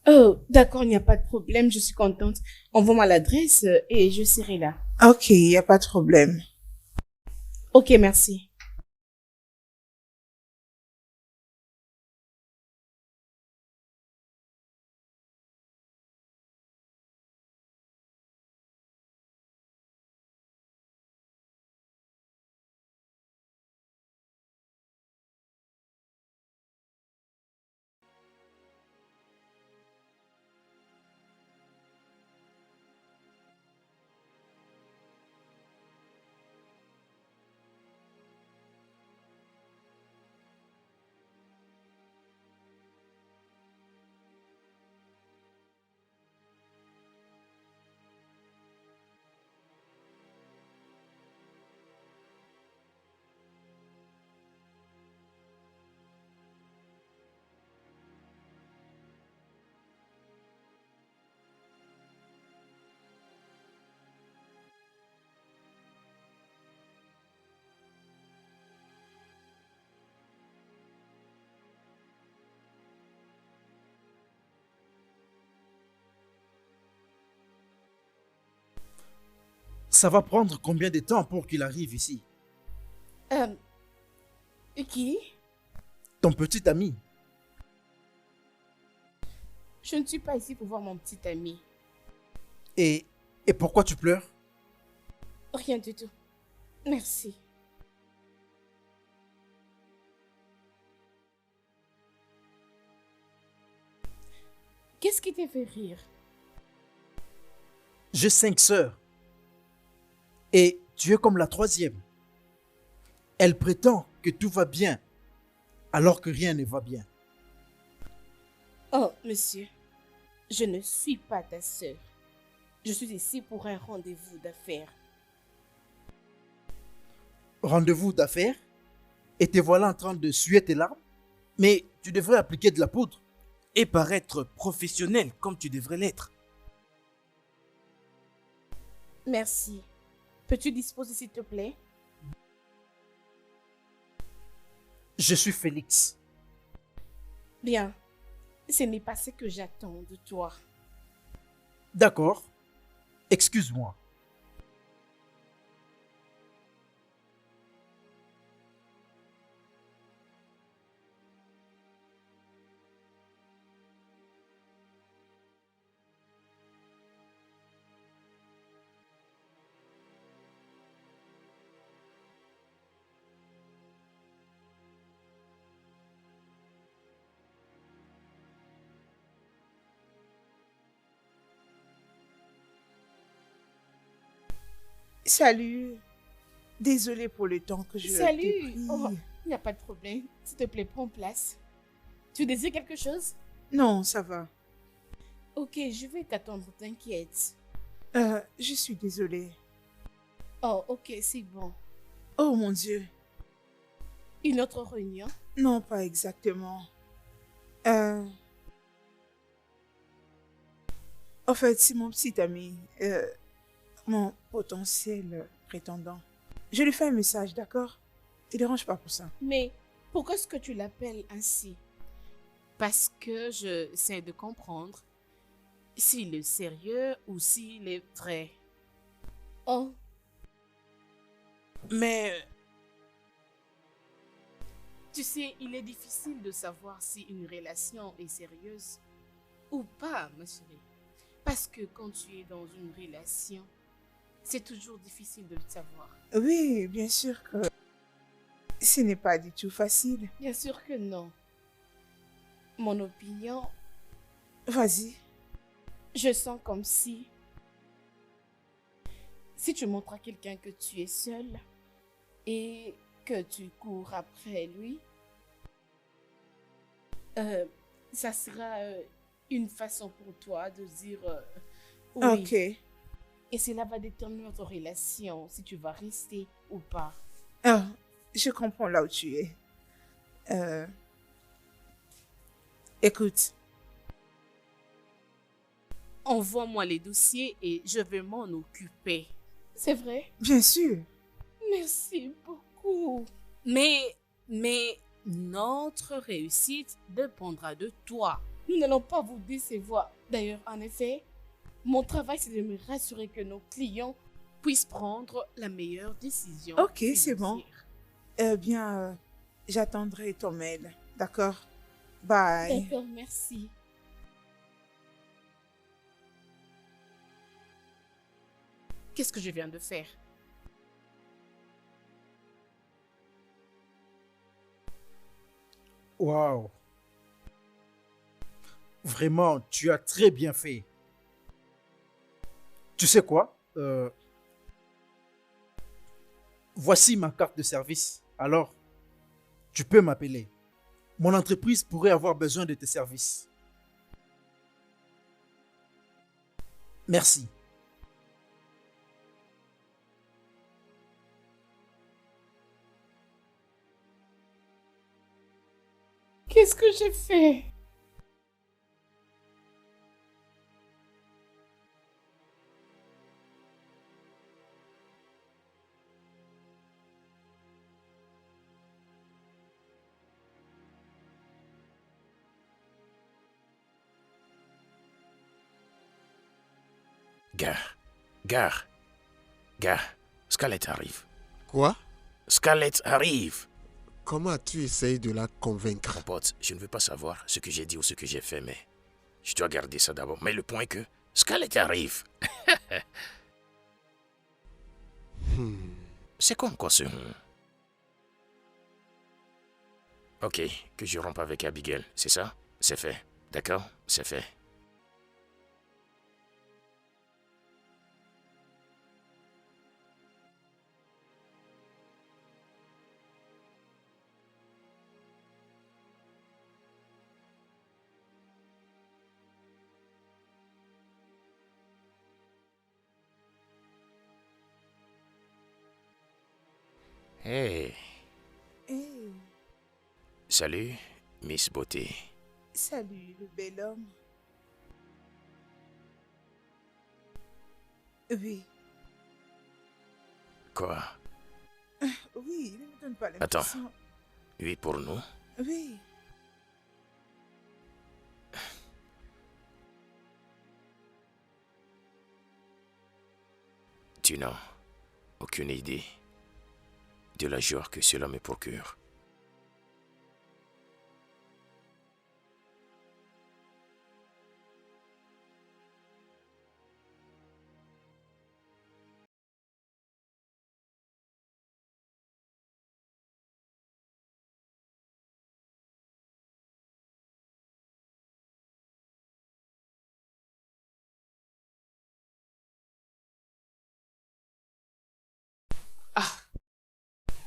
Oh, d'accord, il n'y a pas de problème, je suis contente. Envoie-moi l'adresse et je serai là. Ok, il n'y a pas de problème. Ok, merci. Ça va prendre combien de temps pour qu'il arrive ici? Qui? Ton petit ami. Je ne suis pas ici pour voir mon petit ami. Et pourquoi tu pleures? Rien du tout. Merci. Qu'est-ce qui t'a fait rire? J'ai 5 sœurs. Et tu es comme la troisième. Elle prétend que tout va bien, alors que rien ne va bien. Oh, monsieur, je ne suis pas ta sœur. Je suis ici pour un rendez-vous d'affaires. Rendez-vous d'affaires? Et te voilà en train de suer tes larmes? Mais tu devrais appliquer de la poudre. Et paraître professionnel comme tu devrais l'être. Merci. Peux-tu disposer, s'il te plaît? Je suis Félix. Bien. Ce n'est pas ce que j'attends de toi. D'accord. Excuse-moi. Salut. Désolée pour le temps que je t'ai Salut! pris. Oh, il n'y a pas de problème. S'il te plaît, prends place. Tu désires quelque chose? Non, ça va. Ok, je vais t'attendre, t'inquiète. Je suis désolée. Oh, ok, c'est bon. Oh mon Dieu. Une autre réunion? Non, pas exactement. En fait, c'est mon petit ami, mon potentiel prétendant. Je lui fais un message, d'accord? Ne dérange pas pour ça. Mais pourquoi est-ce que tu l'appelles ainsi? Parce que je sais de comprendre s'il est sérieux ou s'il est vrai. Oh, Mais Tu sais, il est difficile de savoir si une relation est sérieuse ou pas, ma chérie. Parce que quand tu es dans une relation, c'est toujours difficile de le savoir. Oui, bien sûr que ce n'est pas du tout facile. Bien sûr que non. Mon opinion, Vas-y. je sens comme si tu montres à quelqu'un que tu es seul et que tu cours après lui, ça sera une façon pour toi de dire oui. Ok. Et cela va déterminer notre relation, si tu vas rester ou pas. Ah, je comprends là où tu es. Écoute, Envoie-moi les dossiers et je vais m'en occuper. C'est vrai? bien sûr. Merci beaucoup. Mais notre réussite dépendra de toi. Nous n'allons pas vous décevoir. D'ailleurs, en effet, mon travail, c'est de me rassurer que nos clients puissent prendre la meilleure décision. Ok, c'est bon. financière. Bien, j'attendrai ton mail. D'accord? Bye. D'accord, merci. Qu'est-ce que je viens de faire? Waouh. Vraiment, tu as très bien fait. Tu sais quoi? Voici ma carte de service. Alors, tu peux m'appeler. Mon entreprise pourrait avoir besoin de tes services. Merci. Qu'est-ce que j'ai fait? Gars, Scarlett arrive. Quoi? Scarlett arrive. Comment as-tu essayé de la convaincre? Mon pote, je ne veux pas savoir ce que j'ai dit ou ce que j'ai fait, mais je dois garder ça d'abord. Mais le point est que Scarlett arrive. C'est quoi encore ce Ok, que je rompe avec Abigail, c'est ça? C'est fait. D'accord? C'est fait. Hey, Hey, salut, Miss Beauté. salut, le bel homme. Oui, Quoi? oui, ne me donne pas Attends. l'impression. Oui, pour nous? Oui, Tu n'as aucune idée de la joie que cela me procure.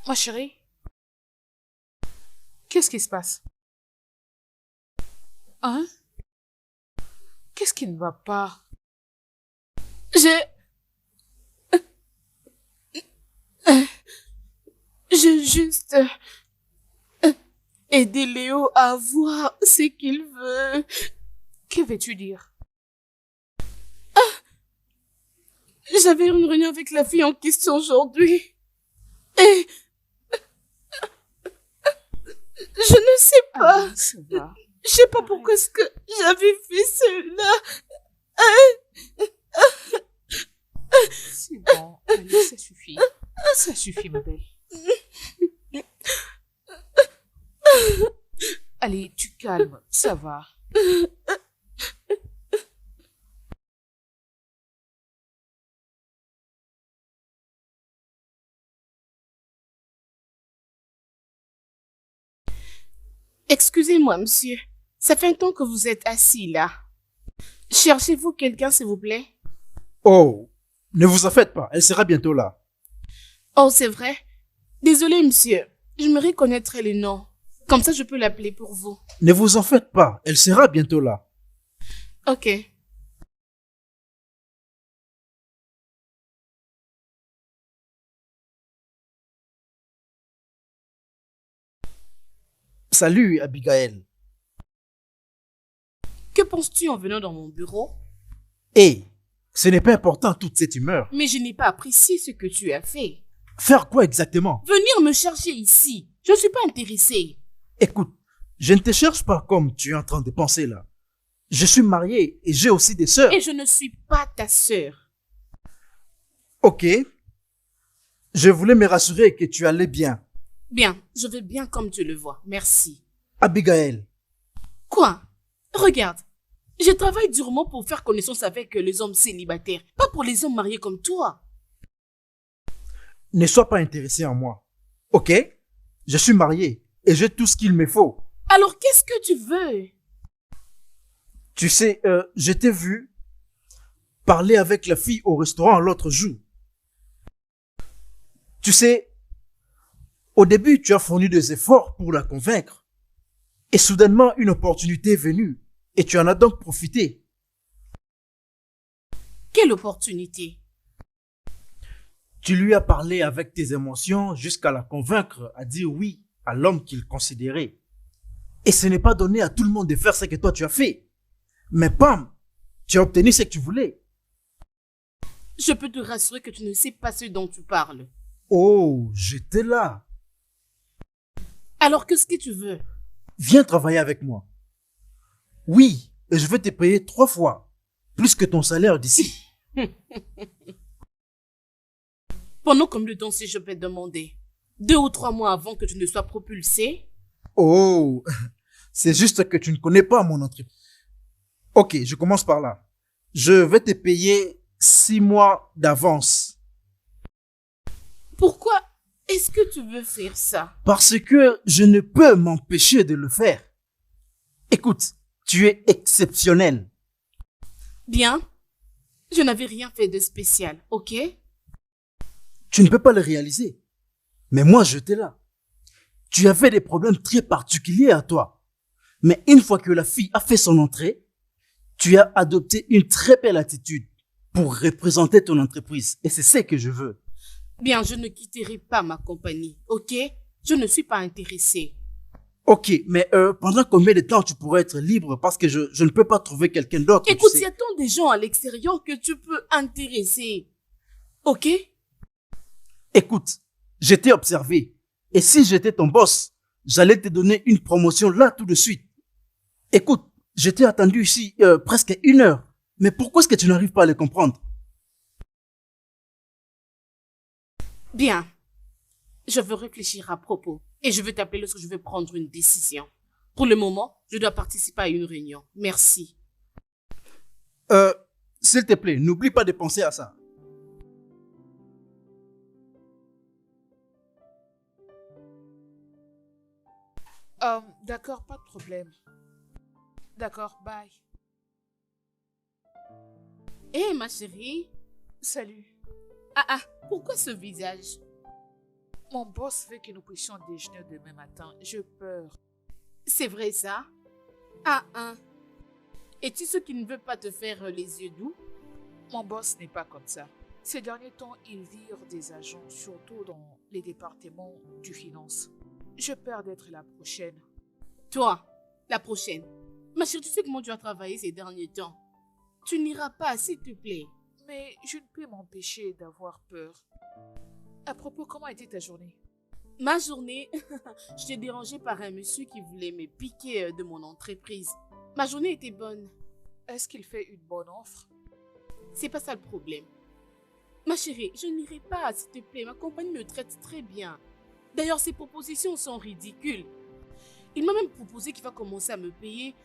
Ma chérie, qu'est-ce qui se passe? Hein? Qu'est-ce qui ne va pas? J'ai juste aidé Léo à voir ce qu'il veut. Que veux-tu dire? J'avais une réunion avec la fille en question aujourd'hui. Et je ne sais pas. Ah, ça va. Je sais pas pourquoi est-ce que j'avais fait cela. C'est bon, allez, ça suffit. Ça suffit, ma belle. Allez, tu calmes, ça va. Excusez-moi, monsieur. Ça fait un temps que vous êtes assis là. Cherchez-vous quelqu'un, s'il vous plaît? Oh, ne vous en faites pas, elle sera bientôt là. Oh, c'est vrai? Désolé, monsieur. J'aimerais connaître le nom. Comme ça, je peux l'appeler pour vous. Ne vous en faites pas, elle sera bientôt là. Ok. Salut, Abigail. Que penses-tu en venant dans mon bureau? Hé, ce n'est pas important toute cette humeur. Mais je n'ai pas apprécié ce que tu as fait. Faire quoi exactement? Venir me chercher ici. Je ne suis pas intéressée. Écoute, je ne te cherche pas comme tu es en train de penser là. Je suis marié et j'ai aussi des sœurs. Et je ne suis pas ta sœur. Ok. Je voulais me rassurer que tu allais bien. Bien, je vais bien comme tu le vois. Merci. Abigail, Quoi? Regarde. Je travaille durement pour faire connaissance avec les hommes célibataires, pas pour les hommes mariés comme toi. ne sois pas intéressé en moi. Ok? Je suis marié et j'ai tout ce qu'il me faut. Alors qu'est-ce que tu veux? Tu sais, je t'ai vu parler avec la fille au restaurant l'autre jour. Tu sais, au début, tu as fourni des efforts pour la convaincre. Et soudainement, une opportunité est venue. Et tu en as donc profité. Quelle opportunité? Tu lui as parlé avec tes émotions jusqu'à la convaincre à dire oui à l'homme qu'il considérait. Et ce n'est pas donné à tout le monde de faire ce que toi tu as fait. Mais pam, tu as obtenu ce que tu voulais. Je peux te rassurer que tu ne sais pas ce dont tu parles. Oh, j'étais là. Alors qu'est-ce que tu veux? Viens travailler avec moi. Oui, et je vais te payer 3 fois plus que ton salaire d'ici. Pendant combien de temps si je peux demander? 2 ou 3 mois avant que tu ne sois propulsé? Oh, c'est juste que tu ne connais pas mon entreprise. Ok, je commence par là. Je vais te payer 6 mois d'avance. Pourquoi est-ce que tu veux faire ça? Parce que je ne peux m'empêcher de le faire. Écoute, tu es exceptionnel. Bien. Je n'avais rien fait de spécial, ok? Tu ne peux pas le réaliser. Mais moi, j'étais là. Tu avais des problèmes très particuliers à toi. Mais une fois que la fille a fait son entrée, tu as adopté une très belle attitude pour représenter ton entreprise. Et c'est ce que je veux. Bien, je ne quitterai pas ma compagnie, ok? Je ne suis pas intéressée. Ok, mais pendant combien de temps tu pourrais être libre parce que je ne peux pas trouver quelqu'un d'autre. Écoute, tu il y sais. a tant de gens à l'extérieur que tu peux intéresser. Ok? Écoute, j'étais observé. Et si j'étais ton boss, j'allais te donner une promotion là tout de suite. Écoute, je t'ai attendu ici presque 1 heure. Mais pourquoi est-ce que tu n'arrives pas à le comprendre? Bien. Je veux réfléchir à propos. Et je vais t'appeler lorsque je vais prendre une décision. Pour le moment, je dois participer à une réunion. Merci. S'il te plaît, n'oublie pas de penser à ça. D'accord, pas de problème. D'accord, bye. Hé, ma chérie. Salut. Ah, pourquoi ce visage? Mon boss veut que nous puissions déjeuner demain matin. J'ai peur. C'est vrai ça? Ah. Es-tu ce qui ne veut pas te faire les yeux doux? Mon boss n'est pas comme ça. Ces derniers temps, il vire des agents, surtout dans les départements du finance. J'ai peur d'être la prochaine. Toi, la prochaine. Ma chérie, tu sais comment tu as travaillé ces derniers temps? Tu n'iras pas, s'il te plaît. Mais je ne peux m'empêcher d'avoir peur. À propos, comment était ta journée? Ma journée, je t'ai dérangé par un monsieur qui voulait me piquer de mon entreprise. Ma journée était bonne. Est-ce qu'il fait une bonne offre? C'est pas ça le problème. Ma chérie, je n'irai pas, s'il te plaît. Ma compagnie me traite très bien. D'ailleurs, ses propositions sont ridicules. Il m'a même proposé qu'il va commencer à me payer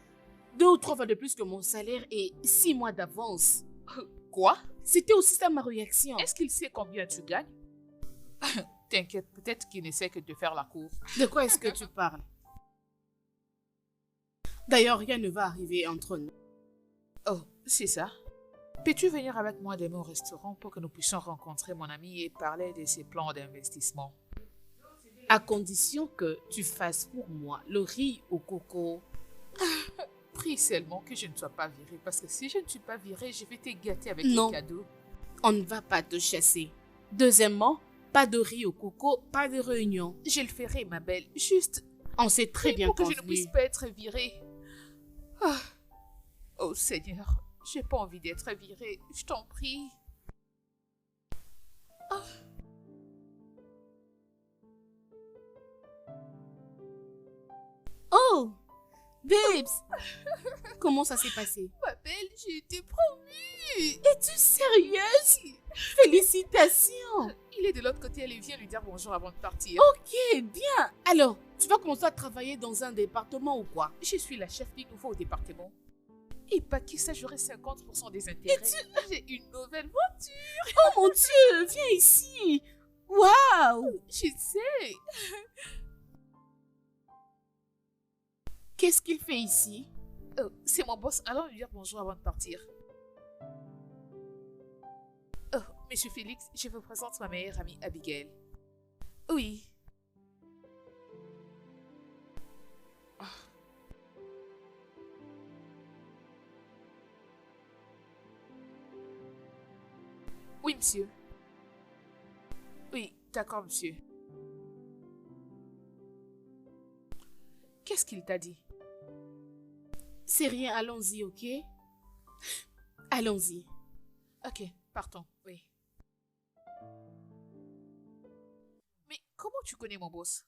2 ou 3 fois de plus que mon salaire et 6 mois d'avance. Quoi? C'était aussi ça ma réaction. Est-ce qu'il sait combien tu gagnes? T'inquiète, peut-être qu'il n'essaie que de faire la cour. De quoi est-ce que tu parles? D'ailleurs, rien ne va arriver entre nous. Oh, c'est ça. Peux-tu venir avec moi demain au restaurant pour que nous puissions rencontrer mon ami et parler de ses plans d'investissement? À condition que tu fasses pour moi le riz au coco. Prie seulement que je ne sois pas virée, parce que si je ne suis pas virée, je vais te gâter avec Non. des cadeaux. On ne va pas te chasser. Deuxièmement, pas de riz au coco, pas de réunion. Je le ferai, ma belle. Juste On s'est très bien pour que je ne convenu. puisse pas être virée. Ah. Oh Seigneur, j'ai pas envie d'être virée. Je t'en prie. Oh, babes, comment ça s'est passé? Ma belle, j'ai été promue. Es-tu sérieuse? Félicitations. Il est de l'autre côté, allez, viens lui dire bonjour avant de partir. Ok, bien. Alors, tu vas commencer à travailler dans un département ou quoi? Je suis la chef du nouveau département. Et pas qui ça, j'aurai 50% des intérêts. J'ai une nouvelle voiture. Oh mon Dieu, viens ici. Waouh. Je sais. Qu'est-ce qu'il fait ici? Oh, c'est mon boss. Allons lui dire bonjour avant de partir. Oh, Monsieur Félix, je vous présente ma meilleure amie Abigail. Oui. Ah. Oui, monsieur. Oui, d'accord, monsieur. Qu'est-ce qu'il t'a dit? C'est rien, allons-y, ok? Allons-y. Ok, partons, oui. Mais comment tu connais mon boss?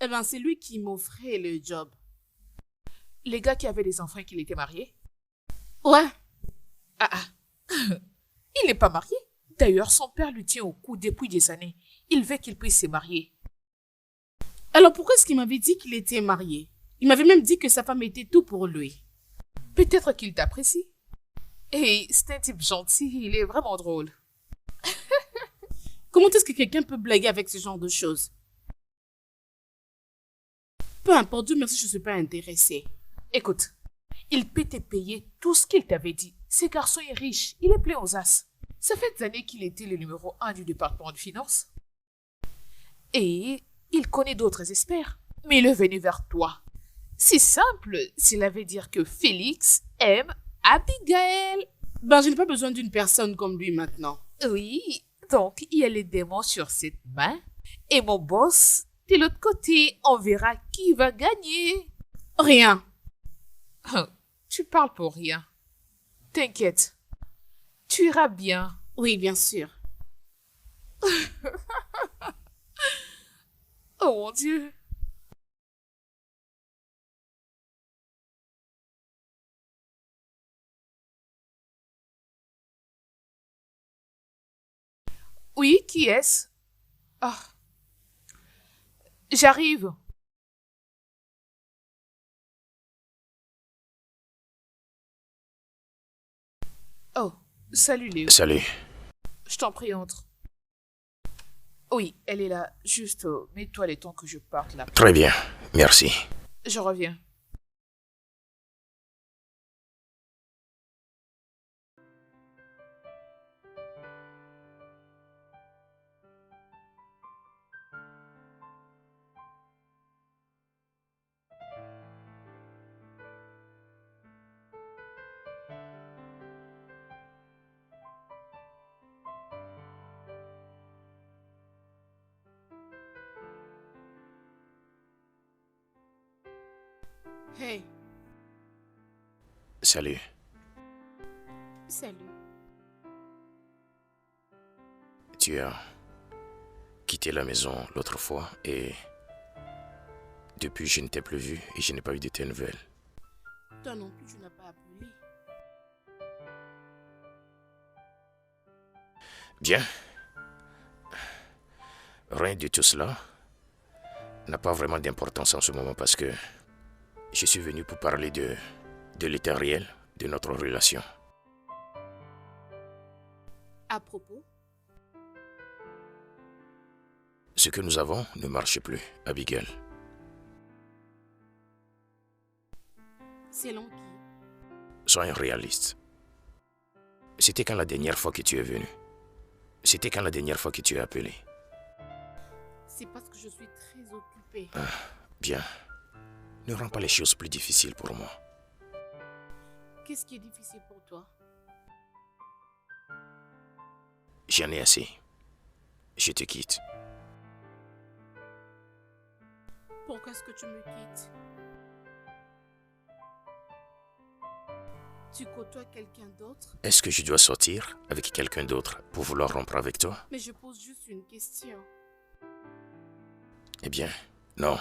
Eh ben, c'est lui qui m'offrait le job. Les gars qui avaient des enfants et qui étaient mariés? Ouais. Ah. Il n'est pas marié. D'ailleurs, son père lui tient au cou depuis des années. Il veut qu'il puisse se marier. Alors pourquoi est-ce qu'il m'avait dit qu'il était marié? Il m'avait même dit que sa femme était tout pour lui. Peut-être qu'il t'apprécie. Et c'est un type gentil, il est vraiment drôle. Comment est-ce que quelqu'un peut blaguer avec ce genre de choses? Peu importe, Dieu merci, je ne suis pas intéressée. Écoute, il peut te payer tout ce qu'il t'avait dit. Ce garçon est riche, il est plein aux as. Ça fait des années qu'il était le numéro 1 du département de finances. Et il connaît d'autres experts, mais il est venu vers toi. C'est simple, cela veut dire que Félix aime Abigail. Ben, je n'ai pas besoin d'une personne comme lui maintenant. Oui, donc il y a les démons sur cette main. Et mon boss, de l'autre côté, on verra qui va gagner. Rien. Tu parles pour rien. T'inquiète, tu iras bien. Oui, bien sûr. Oh mon Dieu. Oui, qui est-ce? Ah. J'arrive. Oh, salut Léo. Salut. Je t'en prie, entre. Oui, elle est là. Juste, mets-toi les temps que je parte là. Très bien, merci. Je reviens. Hey, Salut. salut. Tu as quitté la maison l'autre fois et depuis je ne t'ai plus vu et je n'ai pas eu de tes nouvelles. Toi non plus, tu n'as pas appelé. Bien. Rien de tout cela. n'a pas vraiment d'importance en ce moment parce que je suis venu pour parler de l'état réel de notre relation. À propos, Ce que nous avons ne marche plus, Abigail. selon qui? Soyons réalistes. C'était quand la dernière fois que tu es venu? C'était quand la dernière fois que tu es appelé? C'est parce que je suis très occupée. Bien. Ne rends pas les choses plus difficiles pour moi. Qu'est-ce qui est difficile pour toi? J'en ai assez. Je te quitte. Pourquoi est-ce que tu me quittes? Tu côtoies quelqu'un d'autre? Est-ce que je dois sortir avec quelqu'un d'autre pour vouloir rompre avec toi? Mais je pose juste une question. Eh bien, non,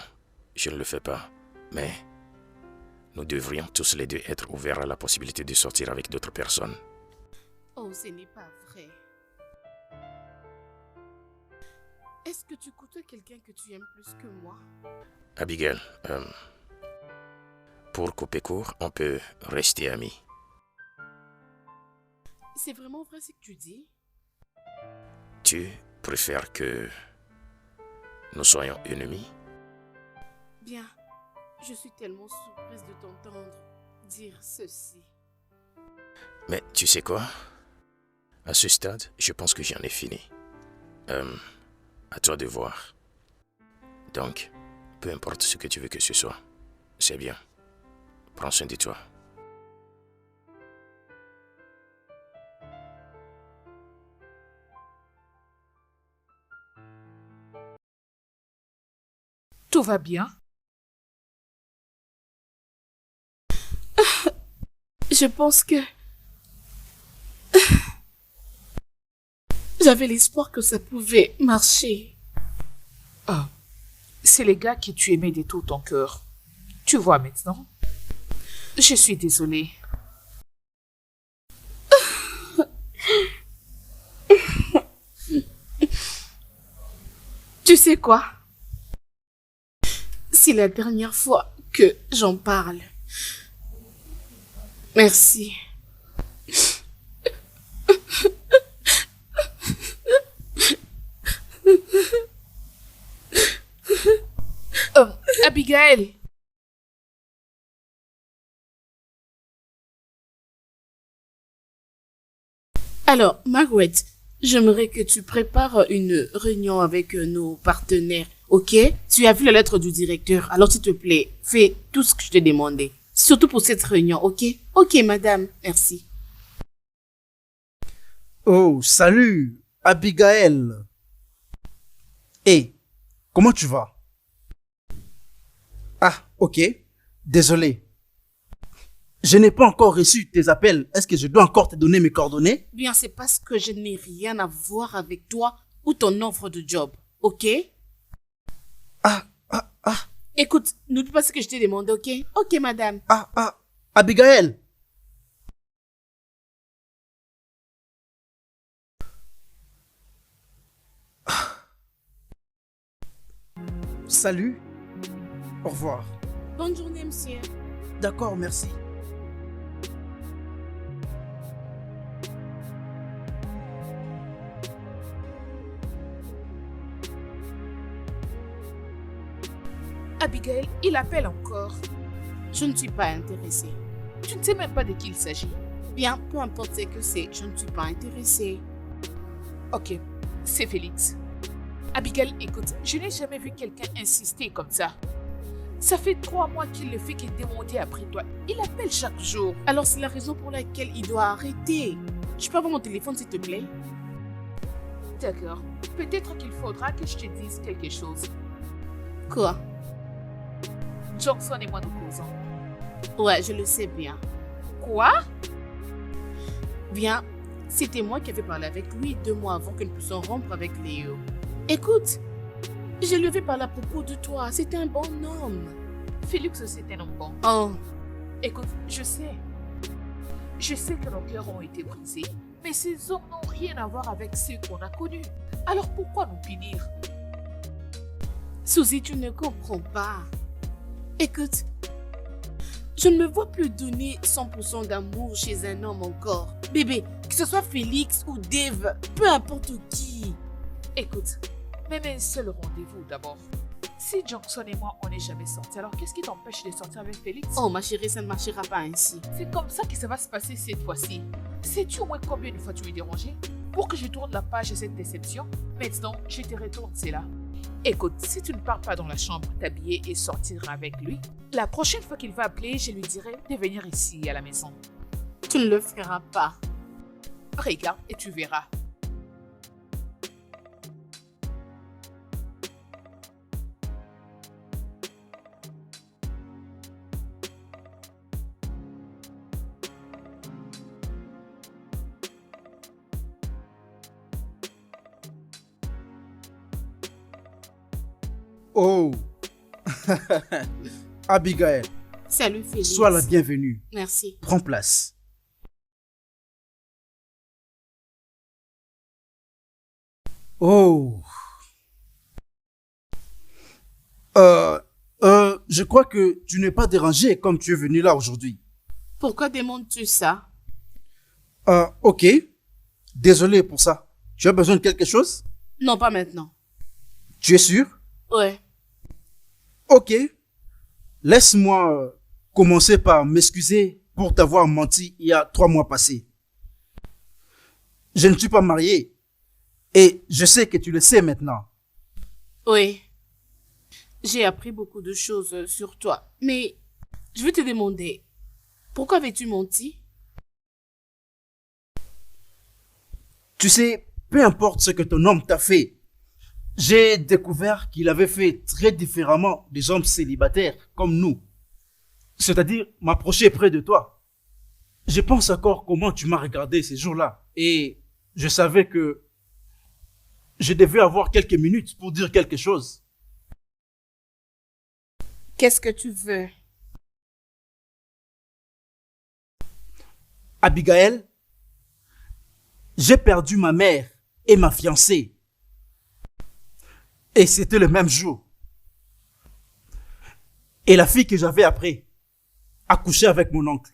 je ne le fais pas. Mais nous devrions tous les deux être ouverts à la possibilité de sortir avec d'autres personnes. Oh, ce n'est pas vrai. Est-ce que tu côtoies quelqu'un que tu aimes plus que moi? Abigail, pour couper court, on peut rester amis. C'est vraiment vrai ce que tu dis? Tu préfères que nous soyons ennemis? Bien, je suis tellement surprise de t'entendre dire ceci. Mais tu sais quoi? À ce stade, je pense que j'en ai fini. À toi de voir. Donc, peu importe ce que tu veux que ce soit, c'est bien. Prends soin de toi. Tout va bien? Je pense que... J'avais l'espoir que ça pouvait marcher. Ah, c'est les gars que tu aimais de tout ton cœur. Tu vois maintenant? Je suis désolée. Tu sais quoi? C'est la dernière fois que j'en parle. Merci. Abigail! Alors, Margaret, j'aimerais que tu prépares une réunion avec nos partenaires, ok? Tu as vu la lettre du directeur, alors s'il te plaît, fais tout ce que je t'ai demandé. Surtout pour cette réunion, ok? Ok, madame, merci. Oh, salut, Abigail. Hey, comment tu vas? Ah, ok. Désolé. Je n'ai pas encore reçu tes appels. Est-ce que je dois encore te donner mes coordonnées? Bien, c'est parce que je n'ai rien à voir avec toi ou ton offre de job, ok? Ah. Écoute, n'oublie pas ce que je t'ai demandé, ok? Ok, madame. Abigail. Salut. Au revoir. Bonne journée, monsieur. D'accord, merci. Abigail, il appelle encore. Je ne suis pas intéressée. Tu ne sais même pas de qui il s'agit. Bien, peu importe ce que c'est, je ne suis pas intéressée. Ok, c'est Félix. Abigail, écoute, je n'ai jamais vu quelqu'un insister comme ça. Ça fait 3 mois qu'il le fait qu'il démonte après toi. Il appelle chaque jour. Alors c'est la raison pour laquelle il doit arrêter. Je peux avoir mon téléphone, s'il te plaît? D'accord. Peut-être qu'il faudra que je te dise quelque chose. Quoi? Johnson et moi nous causons. Ouais, je le sais bien. Quoi? Bien, c'était moi qui avais parlé avec lui 2 mois avant que nous puissions rompre avec Léo. Écoute, je lui avais parlé à propos de toi. C'était un bon homme. Félix, c'est un homme bon. Oh, Écoute, je sais. Je sais que nos cœurs ont été brisés, mais ces hommes n'ont rien à voir avec ceux qu'on a connus. Alors pourquoi nous punir? Suzy, tu ne comprends pas. Écoute, je ne me vois plus donner 100% d'amour chez un homme encore. Bébé, que ce soit Félix ou Dave, peu importe qui. Écoute, même un seul rendez-vous d'abord. Si Johnson et moi, on n'est jamais sortis, alors qu'est-ce qui t'empêche de sortir avec Félix? Oh ma chérie, ça ne marchera pas ainsi. C'est comme ça que ça va se passer cette fois-ci. Sais-tu au moins combien de fois tu es dérangé? Pour que je tourne la page de cette déception, maintenant, je te retourne cela. Écoute, si tu ne pars pas dans la chambre t'habiller et sortir avec lui, la prochaine fois qu'il va appeler, je lui dirai de venir ici à la maison. Tu ne le feras pas. Regarde et tu verras. Oh, Abigail, Salut Félix. sois la bienvenue. Merci. Prends place. Oh. Je crois que tu n'es pas dérangé comme tu es venu là aujourd'hui. Pourquoi demandes-tu ça? Ok. Désolé pour ça. Tu as besoin de quelque chose? Non, pas maintenant. Tu es sûr? Ouais. Ok. Laisse-moi commencer par m'excuser pour t'avoir menti il y a 3 mois passés. Je ne suis pas marié et je sais que tu le sais maintenant. Oui. J'ai appris beaucoup de choses sur toi. Mais je veux te demander, pourquoi avais-tu menti? Tu sais, peu importe ce que ton homme t'a fait, j'ai découvert qu'il avait fait très différemment des hommes célibataires comme nous. C'est-à-dire m'approcher près de toi. Je pense encore comment tu m'as regardé ces jours-là et je savais que je devais avoir quelques minutes pour dire quelque chose. Qu'est-ce que tu veux? Abigail, j'ai perdu ma mère et ma fiancée. Et c'était le même jour. Et la fille que j'avais après a couché avec mon oncle.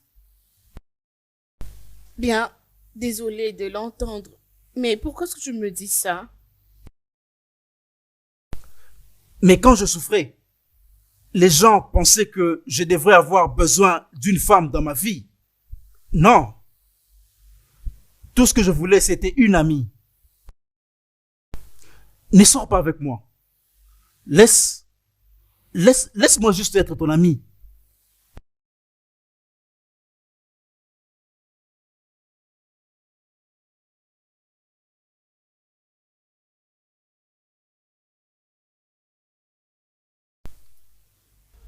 Bien, désolée de l'entendre. Mais pourquoi est-ce que tu me dis ça? Mais quand je souffrais, les gens pensaient que je devrais avoir besoin d'une femme dans ma vie. Non. Tout ce que je voulais, c'était une amie. Ne sors pas avec moi. Laisse-moi juste être ton ami.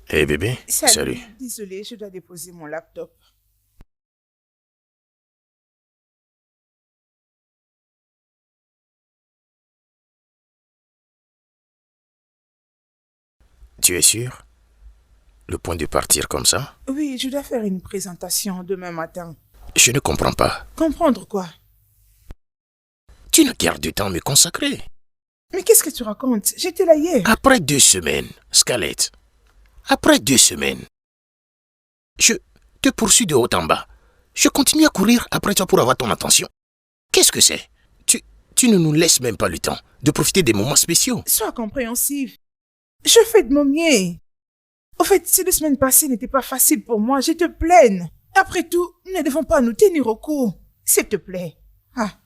Hey bébé, salut. Désolée, je dois déposer mon laptop. Tu es sûr? Le point de partir comme ça? Oui, je dois faire une présentation demain matin. Je ne comprends pas. Comprendre quoi? Tu n'as guère de temps à me consacrer. Mais qu'est-ce que tu racontes? J'étais là hier. Après 2 semaines, Scarlett. Après 2 semaines. Je te poursuis de haut en bas. Je continue à courir après toi pour avoir ton attention. Qu'est-ce que c'est? Tu ne nous laisses même pas le temps de profiter des moments spéciaux. Sois compréhensif. Je fais de mon mieux. Au fait, ces 2 semaines passées n'étaient pas faciles pour moi. Je te plains. Après tout, nous ne devons pas nous tenir au cou. S'il te plaît. Ah.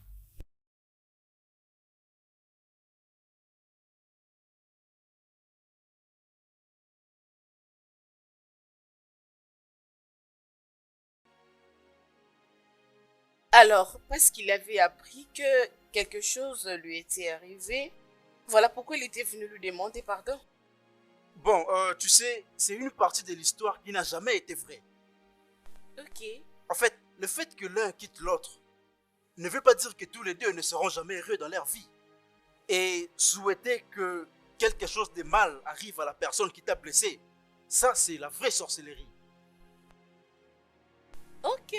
Alors, parce qu'il avait appris que quelque chose lui était arrivé, voilà pourquoi il était venu lui demander pardon. Bon, tu sais, c'est une partie de l'histoire qui n'a jamais été vraie. Ok. En fait, le fait que l'un quitte l'autre ne veut pas dire que tous les deux ne seront jamais heureux dans leur vie. Et souhaiter que quelque chose de mal arrive à la personne qui t'a blessé, ça c'est la vraie sorcellerie. Ok.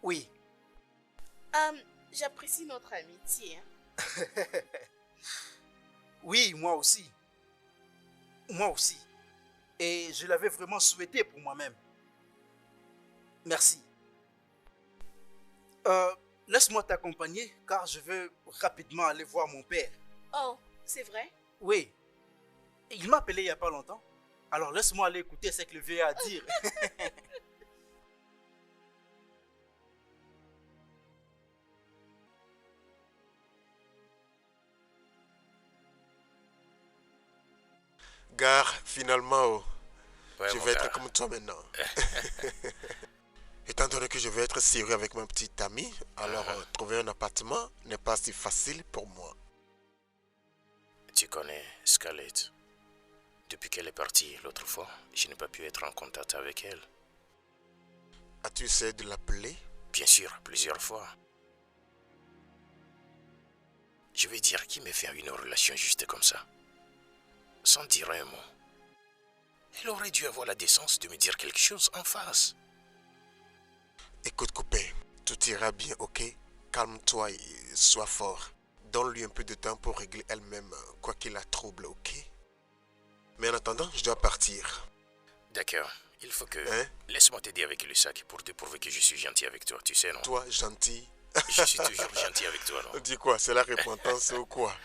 Oui. J'apprécie notre amitié. Oui, moi aussi. Moi aussi. Et je l'avais vraiment souhaité pour moi-même. Merci. Laisse-moi t'accompagner car je veux rapidement aller voir mon père. Oh, c'est vrai? Oui. Il m'a appelé il n'y a pas longtemps. Alors laisse-moi aller écouter ce que le vieux a à dire. Gare, finalement, oh, Ouais, je mon vais être gars. comme toi maintenant. Étant donné que je vais être sérieux avec ma petite amie, alors trouver un appartement n'est pas si facile pour moi. Tu connais Scarlett. Depuis qu'elle est partie l'autre fois, je n'ai pas pu être en contact avec elle. As-tu essayé de l'appeler? Bien sûr, plusieurs fois. Je vais dire qui me fait une relation juste comme ça. Sans dire un mot. Elle aurait dû avoir la décence de me dire quelque chose en face. Écoute, copain, tout ira bien, ok? Calme-toi et sois fort. Donne-lui un peu de temps pour régler elle-même quoi qu'il la trouble, ok? Mais en attendant, je dois partir. D'accord, il faut que... Hein? Laisse-moi t'aider avec le sac pour te prouver que je suis gentil avec toi, tu sais, non? Toi, gentil. Je suis toujours gentil avec toi, non? Dis quoi? C'est la repentance ou quoi?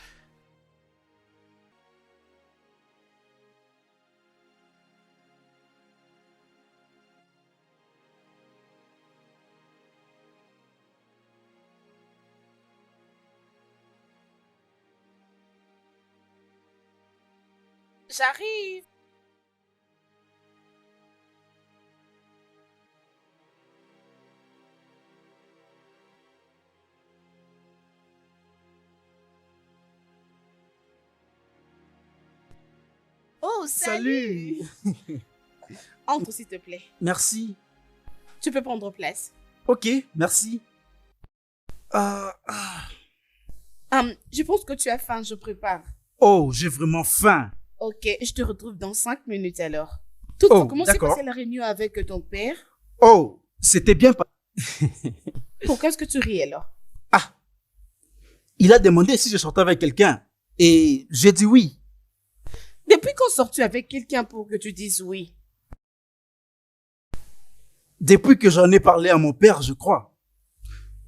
J'arrive. Oh, salut. Entre, s'il te plaît. Merci. Tu peux prendre place. Ok, merci. Je pense que tu as faim, je prépare. Oh, j'ai vraiment faim. Ok, je te retrouve dans 5 minutes alors. Toutefois, Oh, comment s'est d'accord. passée la réunion avec ton père? Oh, c'était bien pas. Pourquoi est-ce que tu ris alors? Il a demandé si je sortais avec quelqu'un. Et j'ai dit oui. Depuis quand sors-tu avec quelqu'un pour que tu dises oui? Depuis que j'en ai parlé à mon père, je crois.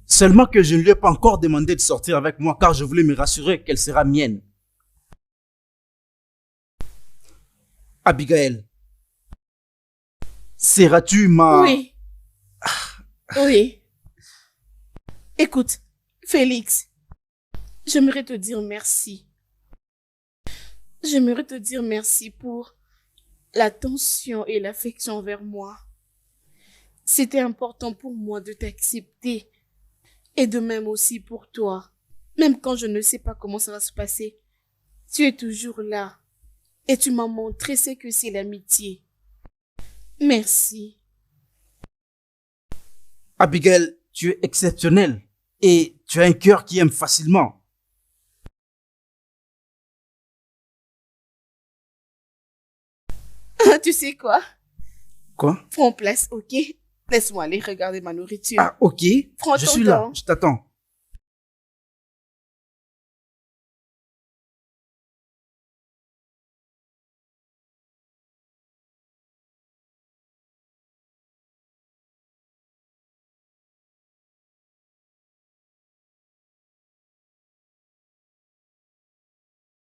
Seulement que je ne lui ai pas encore demandé de sortir avec moi car je voulais me rassurer qu'elle sera mienne. Abigail, seras-tu ma... Oui. Oui. Écoute, Félix, j'aimerais te dire merci. J'aimerais te dire merci pour l'attention et l'affection envers moi. C'était important pour moi de t'accepter et de même aussi pour toi. Même quand je ne sais pas comment ça va se passer, tu es toujours là et tu m'as montré ce que c'est l'amitié. Merci. Abigail, tu es exceptionnelle et tu as un cœur qui aime facilement. Tu sais quoi? Quoi? Prends place, ok? Laisse-moi aller regarder ma nourriture. Ah, ok. Prends Je ton suis là, temps. je t'attends.